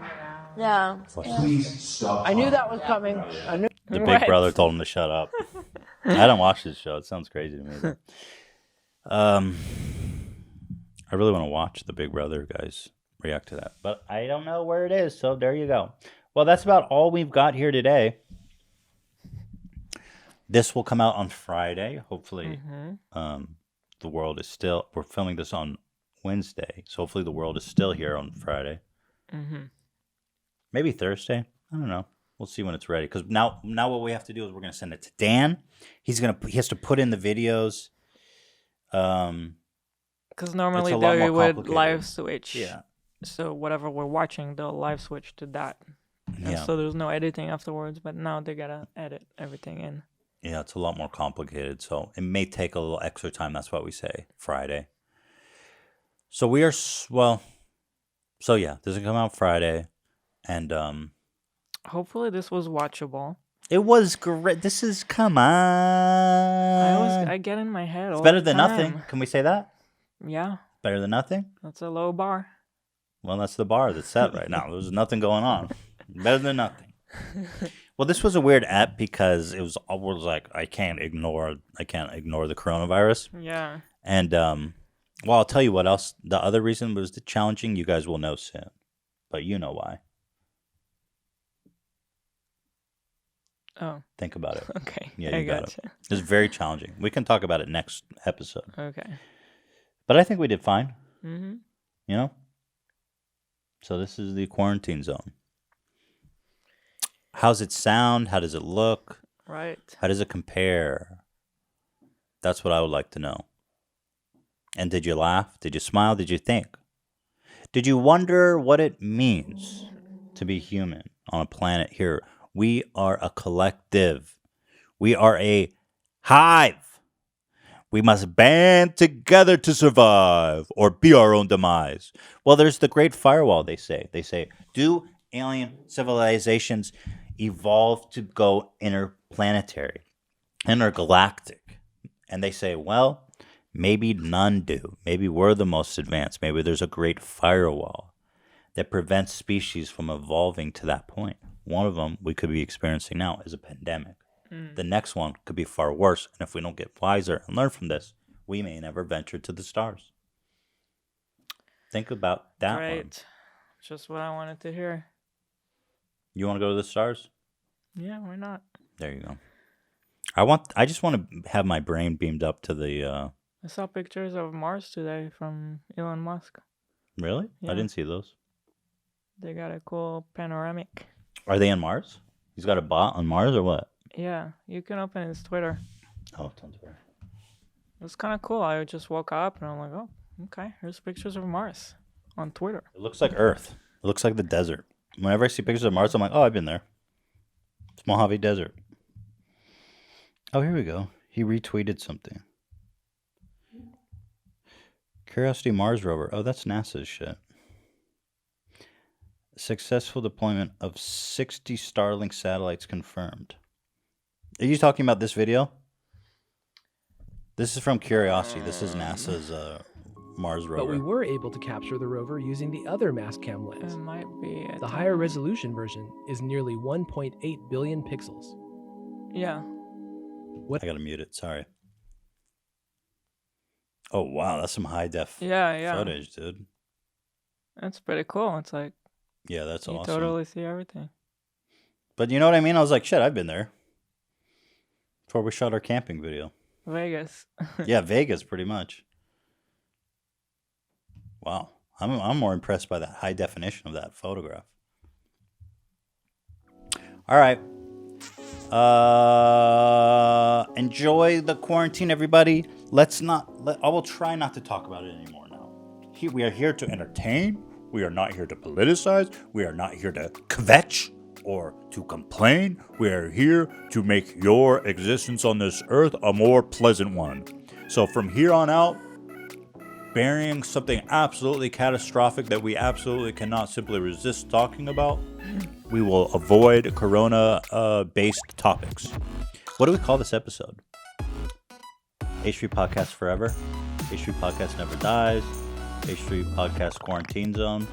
Yeah. I knew that was coming. I knew. The Big Right. Brother told him to shut up. I don't watch this show. It sounds crazy to me. I really want to watch the Big Brother guys react to that, but I don't know where it is. So there you go. Well, that's about all we've got here today. This will come out on Friday. Hopefully, the world is still. We're filming this on Wednesday, so hopefully the world is still here on Friday. Maybe Thursday. I don't know. We'll see when it's ready. Because now what we have to do is we're gonna send it to Dan. He has to put in the videos. Because normally a lot they more would complicated. live switch. Yeah. So whatever we're watching, they'll live switch to that. And Yeah. so there's no editing afterwards, but now they gotta edit everything in. Yeah, it's a lot more complicated, so it may take a little extra time. That's what we say, Friday. So we are, so yeah, this will come out Friday, and Hopefully this was watchable. it was great. This is, come on. I get in my head all It's better the than time. nothing. Can we say that? Yeah, Better than nothing? that's a low bar. Well, that's the bar that's set right now. There's nothing going on. Better than nothing. Well, this was a weird app because it was like I can't ignore the coronavirus. Yeah. And well, I'll tell you what else. The other reason was the challenging. You guys will know soon, but you know why. Oh. Think about it. Okay. Yeah, I you got gotcha. it. It's very challenging. We can talk about it next episode. Okay. But I think we did fine. Mm-hmm. You know? So this is the quarantine zone. How's it sound? How does it look? Right. How does it compare? That's what I would like to know. And did you laugh? Did you smile? Did you think? Did you wonder what it means to be human on a planet here? We are a collective. We are a hive. We must band together to survive or be our own demise. Well, there's the Great Firewall, they say. They say, do alien civilizations evolve to go interplanetary, intergalactic? And they say, well, maybe none do. Maybe we're the most advanced. Maybe there's a great firewall that prevents species from evolving to that point. One of them we could be experiencing now is a pandemic. The next one could be far worse. And if we don't get wiser and learn from this, we may never venture to the stars. Think about that one. Great. Just what I wanted to hear. You want to go to the stars? Yeah, why not? There you go. I just want to have my brain beamed up to the... I saw pictures of Mars today from Elon Musk. Really? Yeah. I didn't see those. They got a cool panoramic. Are they on Mars? He's got a bot on Mars or what? Yeah, you can open his Twitter. Oh, it's on Twitter. It was kind of cool. I just woke up and I'm like, oh, okay, here's pictures of Mars on Twitter. It looks like Earth. It looks like the desert. Whenever I see pictures of Mars, I'm like, oh, I've been there. It's Mojave Desert. Oh, here we go. He retweeted something. Curiosity Mars rover. Oh, that's NASA's shit. Successful deployment of 60 Starlink satellites confirmed. Are you talking about this video? This is from Curiosity. This is NASA's Mars rover. But we were able to capture the rover using the other Mastcam lens. It might be. The higher resolution version is nearly 1.8 billion pixels. Yeah. I gotta mute it. Sorry. Oh wow, that's some high def Yeah. footage, dude. That's pretty cool. It's like Yeah, that's you awesome. totally see everything. But you know what I mean? I was like, shit, I've been there. Before we shot our camping video. Vegas. Yeah, Vegas, pretty much. Wow, I'm more impressed by that high definition of that photograph. All right. Enjoy the quarantine, everybody. I will try not to talk about it anymore now. We are here to entertain. We are not here to politicize. We are not here to kvetch or to complain. We are here to make your existence on this earth a more pleasant one. So from here on out, burying something absolutely catastrophic that we absolutely cannot simply resist talking about, we will avoid corona-based topics. What do we call this episode? H3 Podcast Forever? H3 Podcast Never Dies? H3 Podcast Quarantine Zone?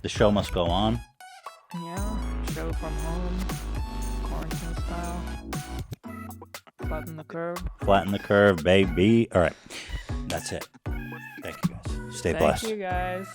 The show must go on. Yeah, show from home, quarantine style. Flatten the curve. Flatten the curve, baby. All right. That's it. Thank you, guys. Stay blessed. Thank you, guys.